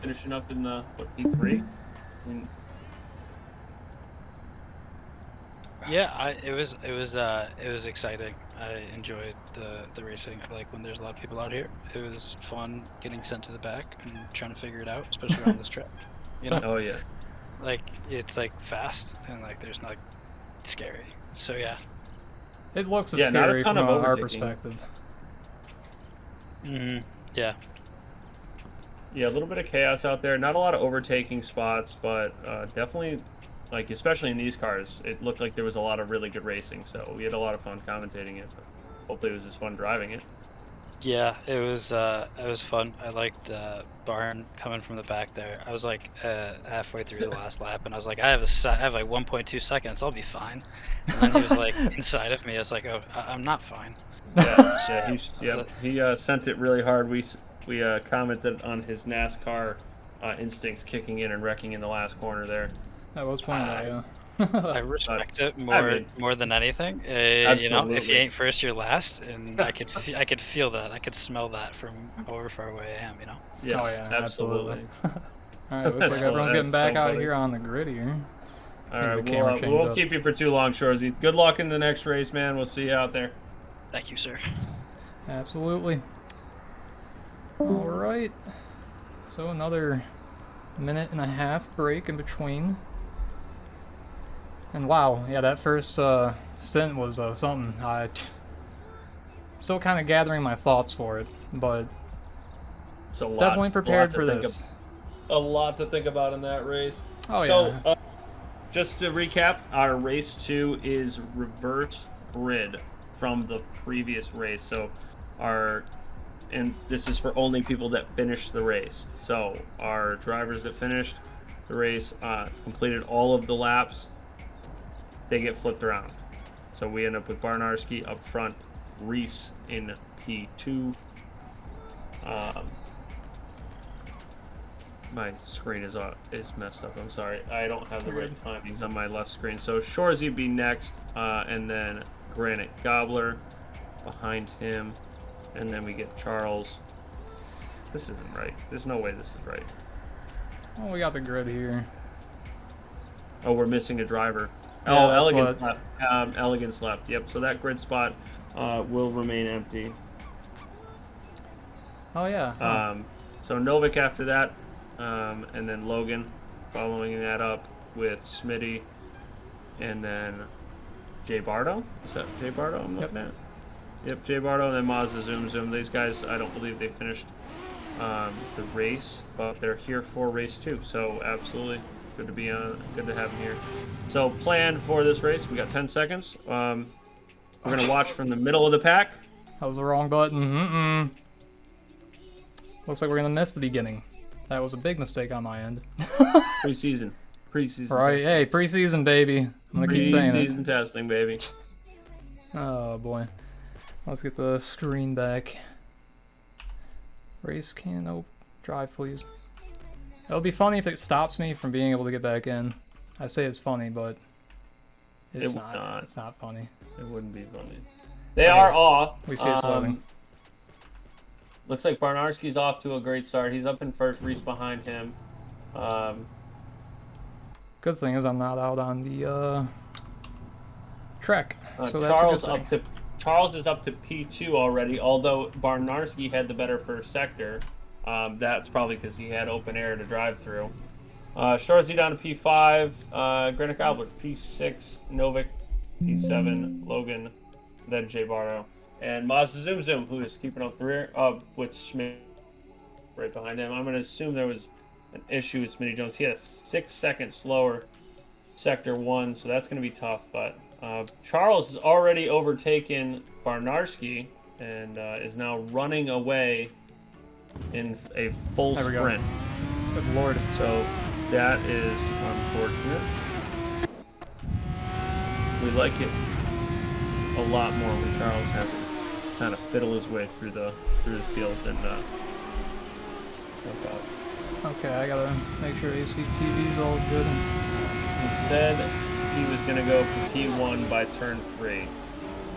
Finishing up in the P3. I mean, yeah, it was exciting. I enjoyed the racing. Like when there's a lot of people out here, it was fun getting sent to the back and trying to figure it out, especially on this track. You know? Oh yeah. Like it's like fast and like there's not scary. So yeah. It looks not a scary ton from of our overtaking. perspective. Yeah. Yeah, a little bit of chaos out there. Not a lot of overtaking spots, but definitely, like, especially in these cars, it looked like there was a lot of really good racing. So we had a lot of fun commentating it. But hopefully it was as fun driving it. Yeah, it was fun. I liked Barn coming from the back there. I was like halfway through the last lap, and I was like, I have like 1.2 seconds. I'll be fine. And then he was like inside of me. I was like, oh, I'm not fine. Yeah, he sent it really hard. We commented on his NASCAR instincts kicking in and wrecking in the last corner there. That was pointed out, yeah. I respect it more than anything. You know, if you ain't first, you're last, and I could feel that. I could smell that from however far away I am. You know. Yes, oh yeah, absolutely. All right, looks like everyone's getting back out here on the grid here. All right, we won't keep you for too long, Shoresy. Good luck in the next race, man. We'll see you out there. Thank you, sir. Absolutely. All right. So another minute and a half break in between. And wow, yeah, that first stint was something. I still kind of gathering my thoughts for it, but definitely prepared for this. A lot to think about in that race. Oh so, yeah. Just to recap, our race 2 is reverse grid from the previous race. So and this is for only people that finished the race. So our drivers that finished the race, completed all of the laps, they get flipped around. So we end up with Barnarski up front, Reese in P2. My screen is messed up. I'm sorry. I don't have the right timings on my left screen. So Shoresy be next, and then Granite Gobbler behind him, and then we get Charles. This isn't right. There's no way this is right. Oh, we got the grid here. Oh, we're missing a driver. Yeah, Elegance left. Elegance left. Yep. So that grid spot will remain empty. Oh yeah. So Novik after that, and then Logan following that up with Smitty, and then Jay Bardo. Is that Jay Bardo I'm looking at? Yep, Jay Bardo, and then Mazda Zoom. These guys, I don't believe they finished the race, but they're here for race 2. So absolutely good to be on. Good to have them here. So planned for this race, we got 10 seconds. We're gonna watch from the middle of the pack. That was the wrong button. Looks like we're gonna miss the beginning. That was a big mistake on my end. Preseason. Right, hey, preseason, baby. I'm gonna keep saying it. Preseason testing, baby. Oh boy. Let's get the screen back. Race can drive, please. It'll be funny if it stops me from being able to get back in. I say it's funny, but it's not. It's not funny. It wouldn't be funny. They are off. We see it's loading. Looks like Barnarski's off to a great start. He's up in first, Reese behind him. Good thing is I'm not out on the track. So Charles is up to P2 already, although Barnarski had the better first sector. That's probably because he had open air to drive through. Shoresy down to P5, Granite Gobbler P6, Novik P7, Logan, then Jay Bardo. And Mazda Zoom, who is keeping up the rear, with Schmidt right behind him. I'm going to assume there was an issue with Smitty Jones. He had a 6-second slower Sector 1, so that's going to be tough. But Charles has already overtaken Barnarski and is now running away in a full sprint. Good lord. So that is unfortunate. We like it a lot more when Charles has to kind of fiddle his way through the field and jump out. Okay, I gotta make sure ACTV is all good. He said he was gonna go for P1 by turn 3,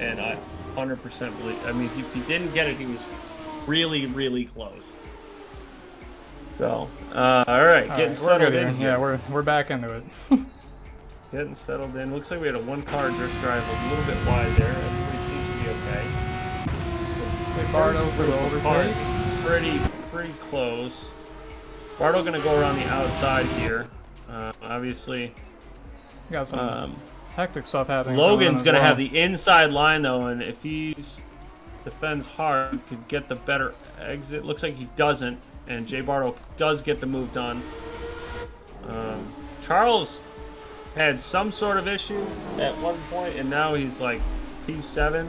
and I 100% believe. I mean, if he didn't get it, he was really, really close. So, all right, getting settled in here. Yeah, we're back into it. Getting settled in. Looks like we had a one-car drift drive a little bit wide there. Everybody seems to be okay. Wait, Bardo for the overtake. Pretty close. Bardo gonna go around the outside here. Obviously, we got some hectic stuff happening. Logan's gonna have the inside line though, and if he's defends hard to get the better exit. Looks like he doesn't, and Jay Bartle does get the move done. Charles had some sort of issue at one point, and now he's like P7.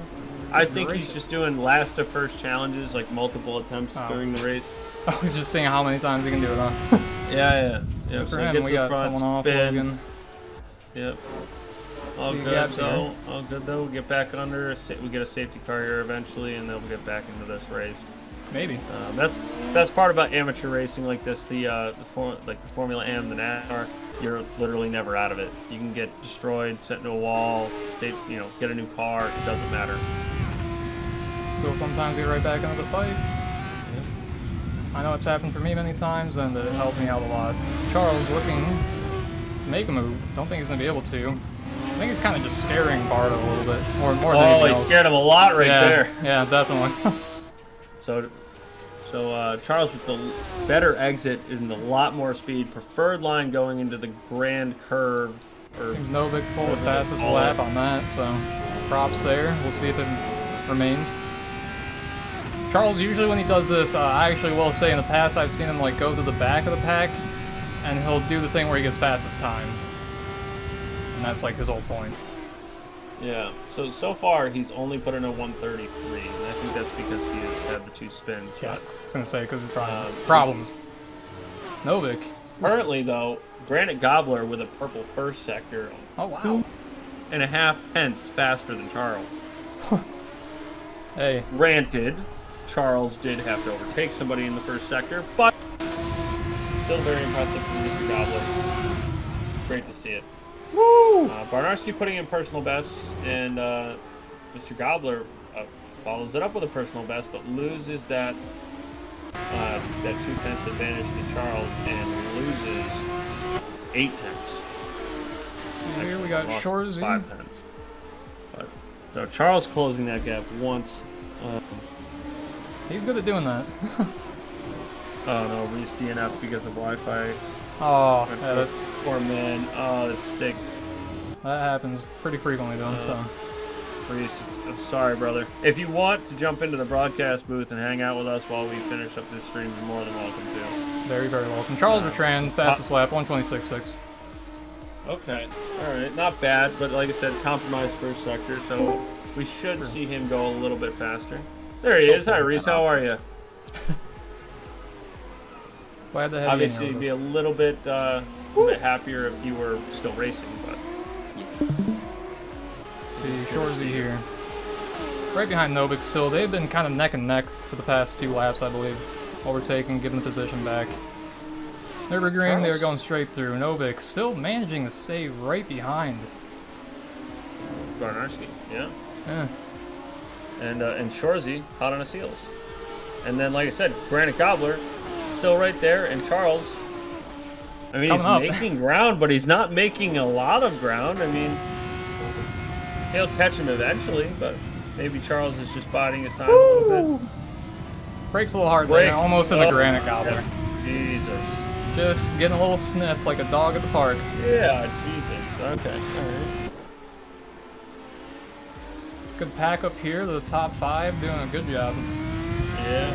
I think he's just doing last to first challenges, like multiple attempts during the race. Oh, he's just seeing how many times he can do it, huh? Yeah. For So him, gets we the got front someone off spin. Logan. Yep. All See you good gaps though. here. All good though. We get back under. We get a safety car here eventually, and then we'll get back into this race. Maybe. That's part about amateur racing like this. The Formula M, the NASCAR. You're literally never out of it. You can get destroyed, sent into a wall, get a new car. It doesn't matter. Still sometimes get right back into the fight. Yep. I know it's happened for me many times, and it helped me out a lot. Charles looking to make a move. Don't think he's going to be able to. I think he's kind of just scaring Bardo a little bit. More than anything else. He scared him a lot right there. Yeah, definitely. So Charles with the better exit and a lot more speed. Preferred line going into the grand curve. Seems Novik pulled the fastest lap on that, so props there. We'll see if it remains. Charles, usually when he does this, I actually will say in the past I've seen him like go to the back of the pack, and he'll do the thing where he gets fastest time. And that's like his whole point. Yeah. So far he's only put in a 133, and I think that's because he has had the 2 spins. Yeah, But I was gonna say because his problems. Novik. currently though, Granite Gobbler with a purple first sector, Oh wow. 2.5 tenths faster than Charles. Hey, Granted, Charles did have to overtake somebody in the first sector, but still very impressive from Mr. Gobbler. Great to see it. woo! Barnarski putting in personal bests, and Mr. Gobbler follows it up with a personal best, but loses that 2 tenths advantage to Charles and loses 8 tenths. So here we got Lost Shoresy. 5 tenths. But so Charles closing that gap once. He's good at doing that. Oh no, Reese DNF because of Wi-Fi. Oh, yeah, that's Poor man. Oh, that stinks. that happens pretty frequently to him. So Reese, I'm sorry, brother. If you want to jump into the broadcast booth and hang out with us while we finish up this stream, you're more than welcome to. very, very welcome. Charles Bertrand, fastest lap, 126.6. Okay. All right. Not bad, but like I said, compromised first sector, so we should see him go a little bit faster. There he is. Hi, Reese. How are you? Glad to have Obviously, you you'd in be here a with little bit happier if you were still racing, but us. See, Shoresy here. Right behind Novik still. They've been kind of neck and neck for the past few laps, I believe. Overtaking, giving the position back. Nürburgring, they were going straight through. Novik still managing to stay right behind. Barnarski, yeah. Yeah. And Shoresy hot on his heels. And then, like I said, Granite Gobbler still right there, and Charles. I mean, Coming up. he's making ground, but he's not making a lot of ground. I mean, he'll catch him eventually, but maybe Charles is just biding his time a little bit. Brakes a little hard Brakes. there, almost in the Oh, Granite Gobbler. Jesus. Just getting a little sniff like a dog at the park. Yeah, Jesus. Okay. All right. Good pack up here, the top 5 doing a good job. Yeah.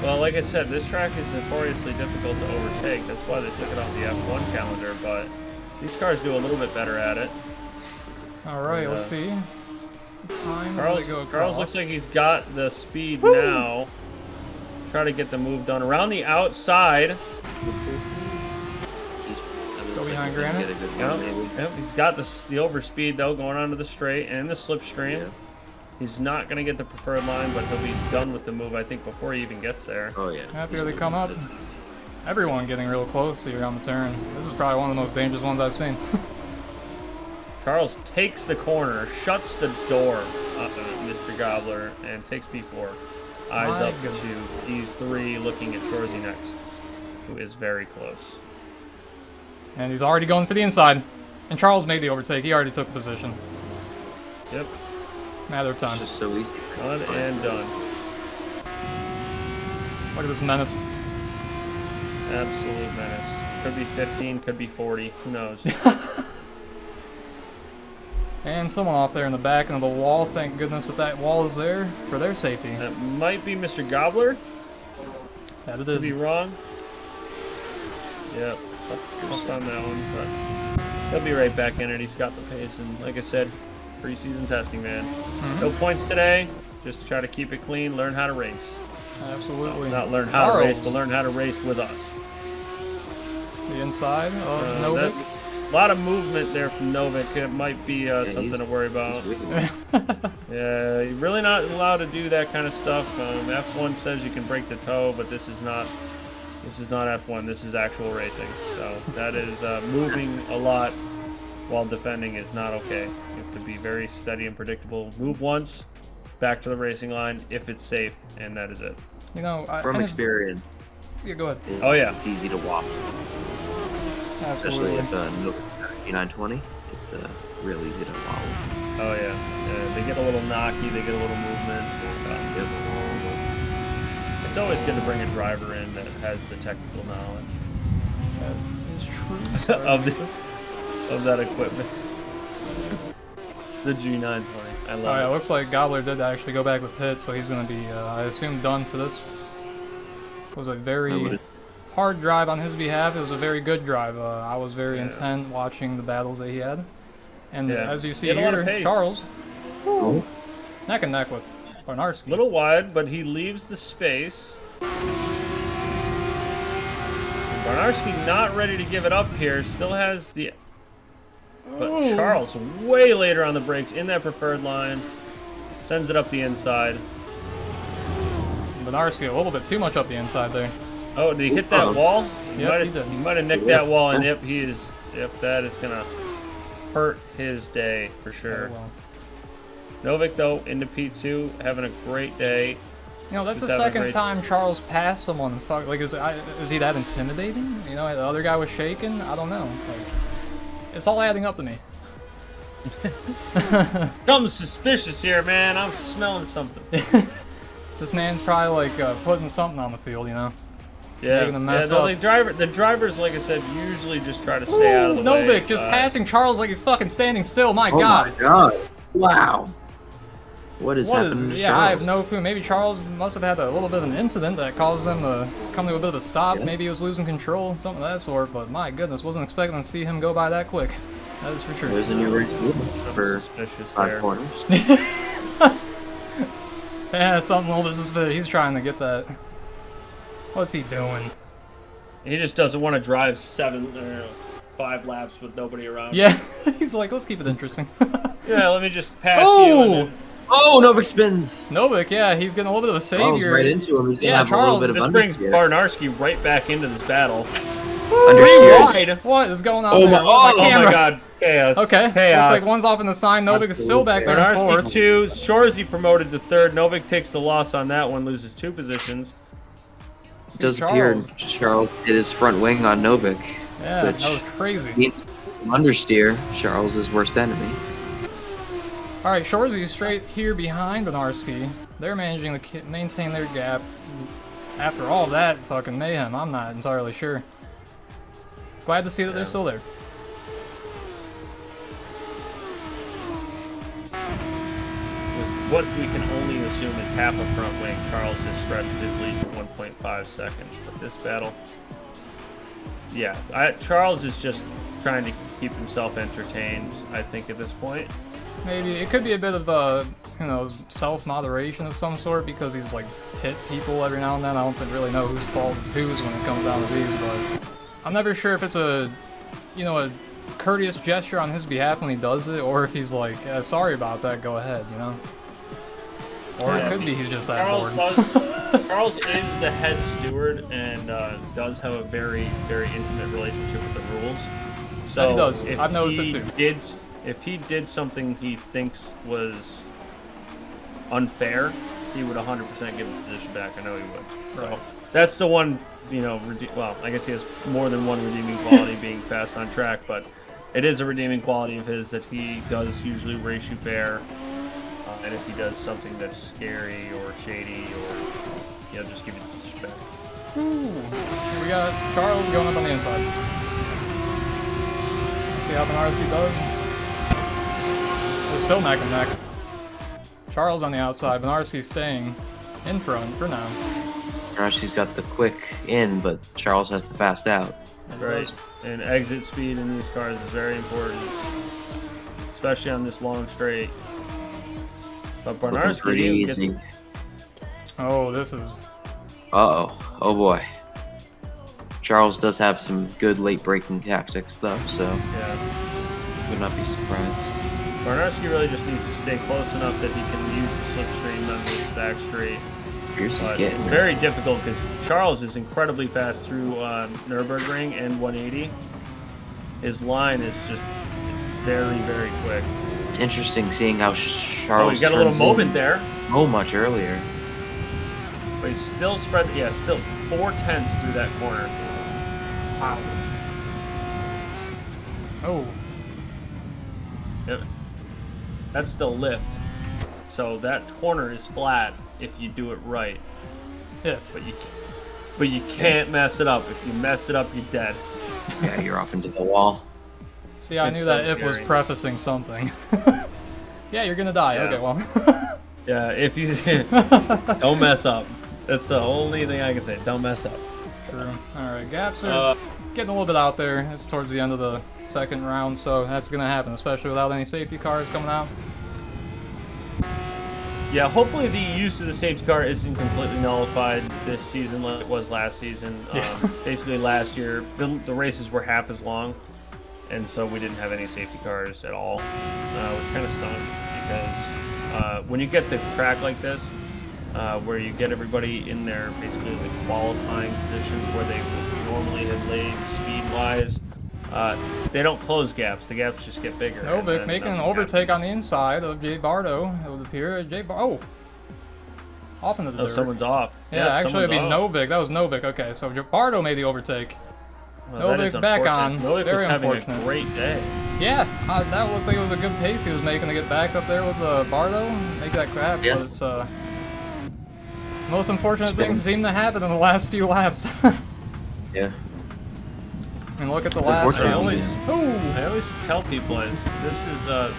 Well, like I said, this track is notoriously difficult to overtake. That's why they took it off the F1 calendar, but these cars do a little bit better at it. Alright, let's see. Time Carl's, to go Carl's across. looks like he's got the speed now. Try to get the move done around the outside. Still behind Granite. Yep, he's got the overspeed though, going onto the straight and the slipstream. Yeah. He's not going to get the preferred line, but he'll be done with the move, I think, before he even gets there. Oh yeah. After they come up, everyone getting real close here on the turn. This is probably one of the most dangerous ones I've seen. Charles takes the corner, shuts the door, Mr. Gobbler, and takes P4. Eyes My up goodness. to P3, looking at Shoresy next, who is very close. And he's already going for the inside. And Charles made the overtake. He already took the position. Yep, Matter of It's time. just so easy. done and done. Look at this menace. Absolute menace. Could be 15, could be 40, who knows. And someone off there in the back of the wall. Thank goodness that wall is there for their safety. That might be Mr. Gobbler. That it Could is. be wrong. Yep, tough on that one, but he'll be right back in it. He's got the pace, and like I said, preseason testing, man. No points today. Just try to keep it clean. Learn how to race. Absolutely. Not learn how to race, but learn how to race with us. The inside of Novik. A lot of movement there from Novik. It might be something to worry about. Yeah, you're really not allowed to do that kind of stuff. F1 says you can break the toe, but this is not F1. This is actual racing. So that is moving a lot while defending is not okay. You have to be very steady and predictable. Move once, back to the racing line if it's safe, and that is it. You know, from experience. Yeah, go ahead. Oh yeah, it's easy to walk. Absolutely. Especially at the E920, it's real easy to follow. Oh yeah, they get a little knocky, they get a little movement. It's always good to bring a driver in that has the technical knowledge That is true. of that equipment. The G920, I love Oh yeah, it. it looks like Gobbler did actually go back with pit, so he's going to be, I assume, done for this. It was a very hard drive on his behalf. It was a very good drive. I was very intent watching the battles that he had. And as you see here, Charles, neck and neck with Barnarski. Little wide, but he leaves the space. Barnarski not ready to give it up here. Still has the... But Charles way later on the brakes in that preferred line. Sends it up the inside. Barnarski a little bit too much up the inside there. Oh, did he hit that wall? Yep, he did. He might have nicked that wall, and that is gonna hurt his day for sure. Oh, well. Novik though into P2, having a great day. You know, that's the second time Charles passed someone. Fuck, like, is he that intimidating? You know, the other guy was shaking. I don't know. Like, it's all adding up to me. Something suspicious here, man. I'm smelling something. This man's probably like putting something on the field, you know. Yeah, Making them mess no, up. the drivers, like I said, usually just try to stay out of the way. Novik just passing Charles like he's fucking standing still. My Oh God. my God! Wow. What is happening? Yeah, I have no clue. Maybe Charles must have had a little bit of an incident that caused them to come to a bit of a stop. Yeah. Maybe he was losing control, something of that sort. But my goodness, wasn't expecting to see him go by that quick. That is for sure. There's a new race for suspicious 5 there. corners. Yeah, something a little bit suspicious. He's trying to get that. What's he doing? He just doesn't want to drive 5 laps with nobody around. Yeah, he's like, let's keep it interesting. Yeah, let me just pass you. And then... Oh, Novik spins. Novik, yeah, he's getting a little bit of a Charles savior. right into him. He's gonna have Charles, a little bit of This brings Barnarski right back into this battle. understeers. What is going on Oh there? my- Where's oh Oh my God, chaos. Okay, Chaos. looks like one's off in the sign. Novik is still back there in Barnarski fourth. 2, Shoresy promoted to 3rd. Novik takes the loss on that one, loses 2 positions. It does appear Charles hit his front wing on Novik. Yeah, which that was crazy. means understeer, Charles' worst enemy. Alright, Shoresy's straight here behind Barnarski. They're managing to maintain their gap. After all that fucking mayhem, I'm not entirely sure. Glad to see that they're still there. With what we can only assume is half a front wing, Charles has stretched his lead for 1.5 seconds. But this battle, yeah, Charles is just trying to keep himself entertained, I think, at this point. Maybe it could be a bit of you know, self-moderation of some sort because he's like hit people every now and then. I don't really know whose fault is whose when it comes down to these, but I'm never sure if it's a, you know, a courteous gesture on his behalf when he does it, or if he's like, sorry about that, go ahead, you know. Or it could be he's just that bored. Charles is the head steward and does have a very, very intimate relationship with the rules. So he does. If I've noticed it too. If he did something he thinks was unfair, he would 100% give the position back. I know he would. Right. So that's the one, you know, well, I guess he has more than one redeeming quality being fast on track, but it is a redeeming quality of his that he does usually race you fair. And if he does something that's scary or shady, or he'll just give you the position back. Ooh. We got Charles going up on the inside. See how Barnarski does. they're still neck and neck. Charles on the outside, Benarski staying in front for now. Benarski's got the quick in, but Charles has the fast out. Right. And exit speed in these cars is very important, especially on this long straight. But It's looking Benarski pretty gets easy. Oh, this is... Uh-oh. Oh boy. Charles does have some good late braking tactics though, so yeah. would not be surprised. Benarski really just needs to stay close enough that he can use the slipstream on this back straight. Pierce is But getting it's there. very difficult because Charles is incredibly fast through Nürburgring and 180. His line is just very, very quick. It's interesting seeing how Oh, Charles he got a little turns moment in there. so much earlier. But he's still spread, yeah, still 4/10 through that corner. Wow. Oh. Yep. That's the lift. So that corner is flat if you do it right. If. But you can't mess it up. If you mess it up, you're dead. Yeah, you're off into the wall. See, I It's knew so that if was scary. prefacing something. Yeah, you're gonna die. Yeah. Okay, well. Yeah, if you don't mess up. That's the only thing I can say. Don't mess up. True. Alright, gaps are getting a little bit out there. It's towards the end of the second round, so that's gonna happen, especially without any safety cars coming out. Yeah, hopefully the use of the safety car isn't completely nullified this season like it was last season. Basically last year, the races were half as long, and so we didn't have any safety cars at all, which kind of stunk because when you get the track like this, where you get everybody in their basically the qualifying positions where they normally had laid speed-wise, they don't close gaps. The gaps just get bigger. and Novik then making an nothing overtake on the happens. inside of Jay Bardo, it would appear. Oh! Off into the Oh, dirt. someone's off. Yeah, Yes, actually it'd be someone's off. Novik. That was Novik. Okay, so Bardo made the overtake. Well, that is Novik back on. unfortunate. Novik Very was having unfortunate. a great day. Yeah, that looked like it was a good pace he was making to get back up there with Bardo, make that crap. Yes. But it's most unfortunate It's been- things seem to happen in the last few laps. Yeah. I mean, look at the It's last unfortunate. round. I always tell people this is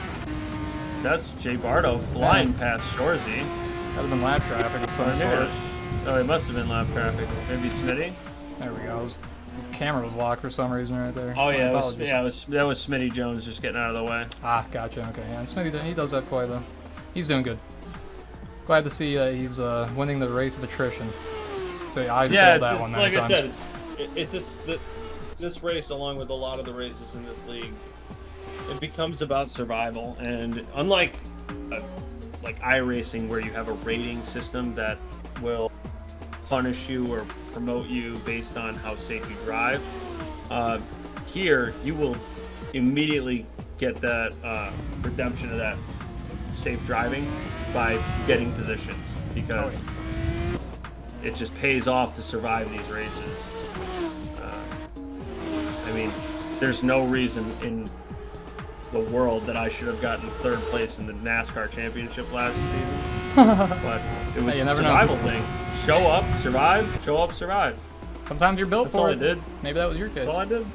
that's Jay Bardo flying past Shoresy. That would have been lap traffic of some I knew sort. it. Oh, it must have been lap traffic. Maybe Smitty. There we go. The camera was locked for some reason right there. Oh My yeah, apologies. that was Smitty Jones just getting out of the way. Ah, gotcha. Okay, yeah, and Smithy, he does that play though. He's doing good. Glad to see he's winning the race of attrition. So yeah, I failed that one many like times. I said, it's just this race, along with a lot of the races in this league, it becomes about survival. And unlike like iRacing, where you have a rating system that will punish you or promote you based on how safe you drive, here you will immediately get that redemption of that safe driving by getting positions, because it just pays off to survive these races. I mean, there's no reason in the world that I should have gotten third place in the NASCAR championship last season, but it was Hey, you a never know. survival thing. Show up, survive. Show up, survive. Sometimes you're built That's for all I it. did. Maybe that was your case. That's all I did.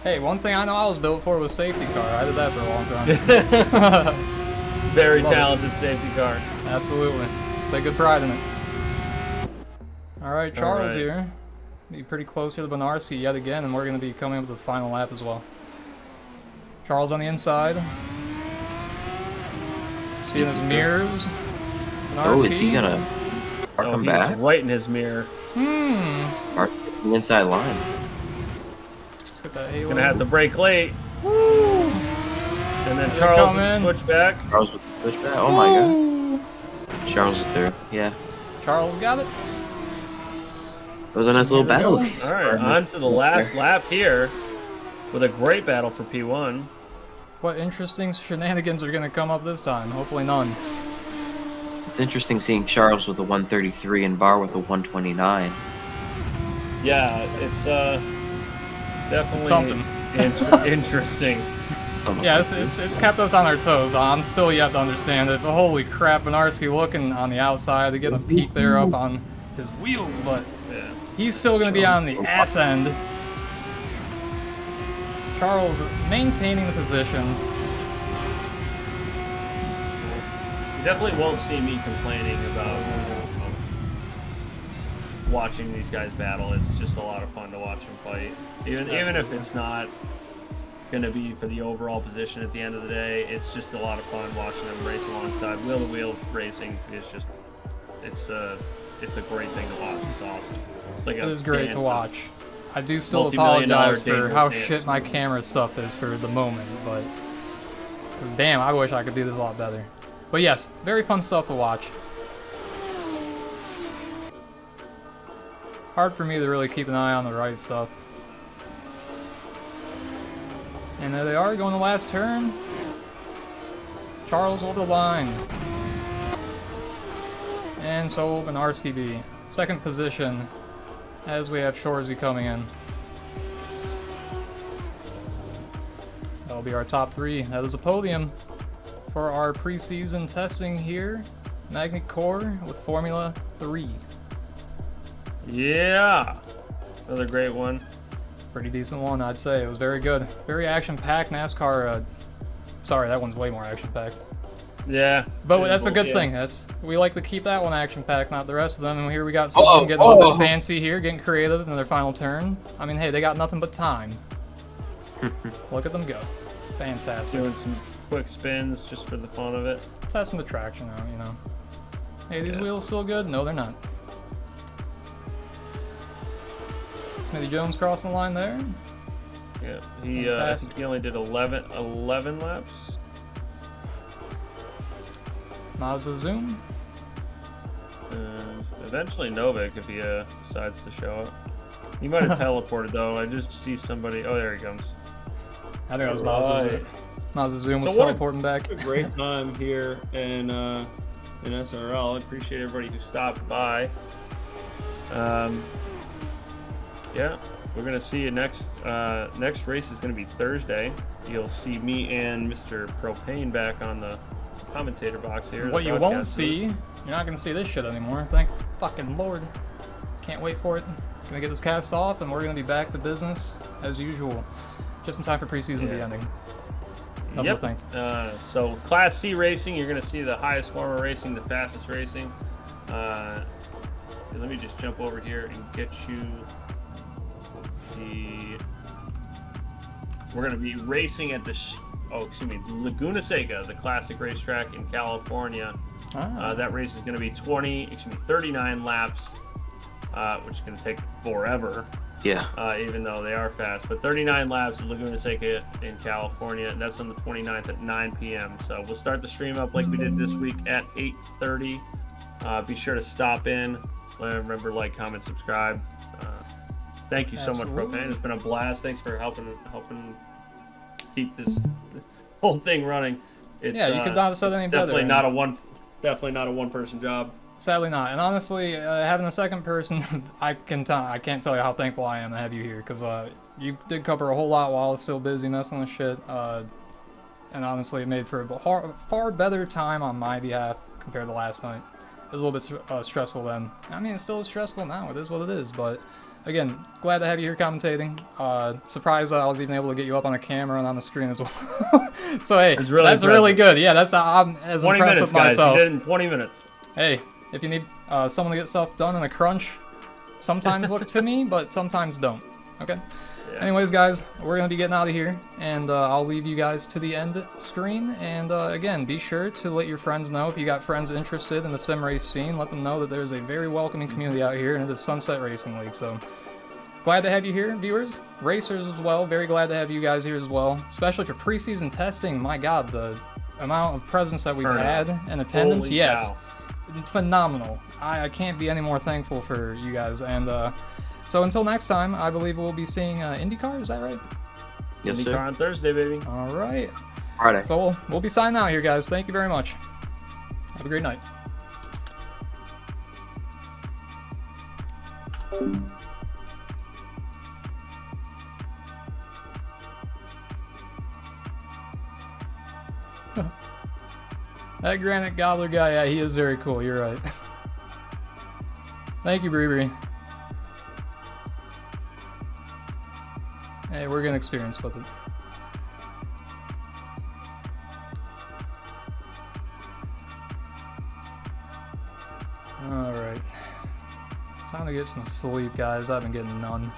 Hey, one thing I know I was built for was safety car. I did that for a long time. Very Love it. talented safety car. Absolutely. Take good pride in it. Alright, Charles Alright. here. Be pretty close here to Benarski yet again, and we're going to be coming up with the final lap as well. Charles on the inside. Seeing his mirrors. Oh, is he Benarski. gonna park Oh, him he's back? right in his mirror. Park the inside line. Let's get that halo. Gonna have to brake late. Woo! And then Here they Charles come will in. switch back. Charles with the switchback. Oh my god. Charles is through. Yeah. Charles got it. It was a nice little Here we battle. go. All right, on to the last lap here with a great battle for P1. What interesting shenanigans are going to come up this time? Hopefully none. It's interesting seeing Charles with a 133 and Barr with a 129. Yeah, it's definitely Something. interesting. It's almost Yeah, like it's kept us on our toes. I'm still yet to understand it, but holy crap, Benarski looking on the outside to get a peek there up on his wheels, but Yeah. he's still going to be on the ass end. Charles maintaining the position. definitely won't see me complaining about watching these guys battle. It's just a lot of fun to watch them fight. Even if it's not going to be for the overall position at the end of the day, it's just a lot of fun watching them race alongside. Wheel-to-wheel racing is just, it's a great thing to watch. It's awesome. It's like it is great to watch. I do still multi-million-dollar apologize for dangerous how dance. shit my camera stuff is for the moment, but because damn, I wish I could do this a lot better. But yes, very fun stuff to watch. Hard for me to really keep an eye on the right stuff. And there they are, going the last turn. Charles over the line. And so will Benarski be. Second position, as we have Shoresy coming in. That'll be our top 3. That is a podium for our preseason testing here. Magny Cours with Formula 3. Yeah! Another great one. Pretty decent one, I'd say. It was very good. Very action-packed. NASCAR, sorry, that one's way more action-packed. Yeah. But that's a good thing. We like to keep that one action-packed, not the rest of them. And here we got someone getting a little bit fancy here, getting creative in their final turn. I mean, hey, they got nothing but time. Look at them go. Fantastic. Doing some quick spins just for the fun of it. Testing the traction out, you know. Hey, these wheels still good? No, they're not. Smithy Jones crossing the line there. Yeah, I think he only did 11 laps. Mazda Zoom. Eventually Novik, if he decides to show up. He might have teleported though. I just see somebody. Oh, there he comes. I think it was Mazda. Mazda Zoom was So what teleporting back. A great time here in SRL. I appreciate everybody who stopped by. Yeah, we're gonna see you next race is gonna be Thursday. You'll see me and Mr. Propain back on the commentator box here. What you won't see, you're not gonna see this shit anymore. Thank fucking Lord. Can't wait for it. Gonna get this cast off and we're gonna be back to business as usual. Just in time for preseason to be ending. Yep. So Class C racing, you're gonna see the highest form of racing, the fastest racing. Let me just jump over here and get you we're going to be racing at the Laguna Seca, the classic racetrack in California. That race is going to be 39 laps, which is going to take forever. Yeah. Even though they are fast, but 39 laps at Laguna Seca in California, and that's on the 29th at 9 p.m. So we'll start the stream up like we did this week at 8:30. Be sure to stop in. Remember, like, comment, subscribe. Thank you so much, Propain. It's been a blast. Thanks for helping keep this whole thing running. It's, yeah, you could not have said any better. Definitely not a one-person job. Sadly not. And honestly, having a second person, I can't tell you how thankful I am to have you here, because you did cover a whole lot while I was still busy messing with shit. And honestly, it made for a far better time on my behalf compared to last night. It was a little bit stressful then. I mean, it's still stressful now. It is what it is, but again, glad to have you here commentating. Surprised that I was even able to get you up on the camera and on the screen as well. So hey, that's impressive. really good. Yeah, I'm as 20 impressed minutes, with myself. guys. You did it in 20 minutes. Hey, if you need someone to get stuff done in a crunch, sometimes look to me, but sometimes don't. Okay? Yeah. Anyways, guys, we're going to be getting out of here, and I'll leave you guys to the end screen. And again, be sure to let your friends know if you got friends interested in the sim race scene. Let them know that there's a very welcoming community out here, and it is Sunset Racing League. So glad to have you here, viewers, racers as well. Very glad to have you guys here as well, especially for preseason testing. My God, the amount of presence that we've had and attendance. Holy yes. cow. Phenomenal. I can't be any more thankful for you guys. And so until next time, I believe we'll be seeing IndyCar. Is that right? Yes, IndyCar sir. on Thursday, baby. All right. Friday. So we'll be signing out here, guys. Thank you very much. Have a great night. That Granite Gobbler guy, yeah, he is very cool. You're right. Thank you, Bree. Hey, we're getting experience with it. Alright. Time to get some sleep, guys. I've been getting none.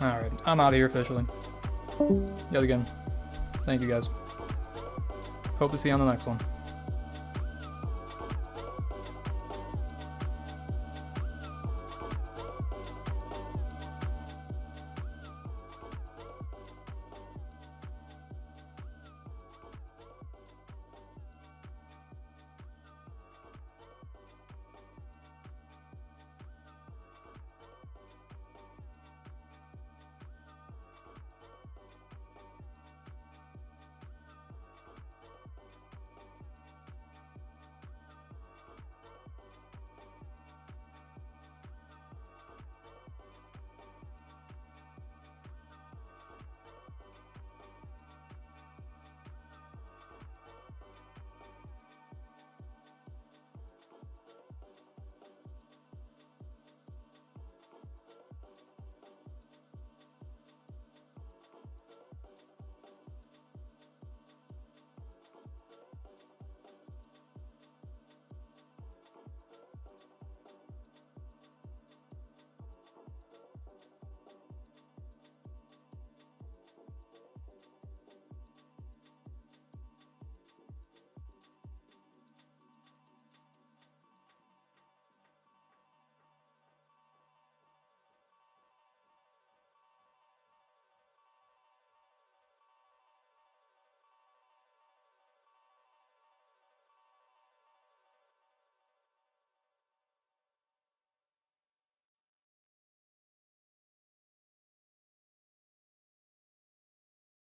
Alright, I'm out of here officially. Yet again, thank you guys. Hope to see you on the next one.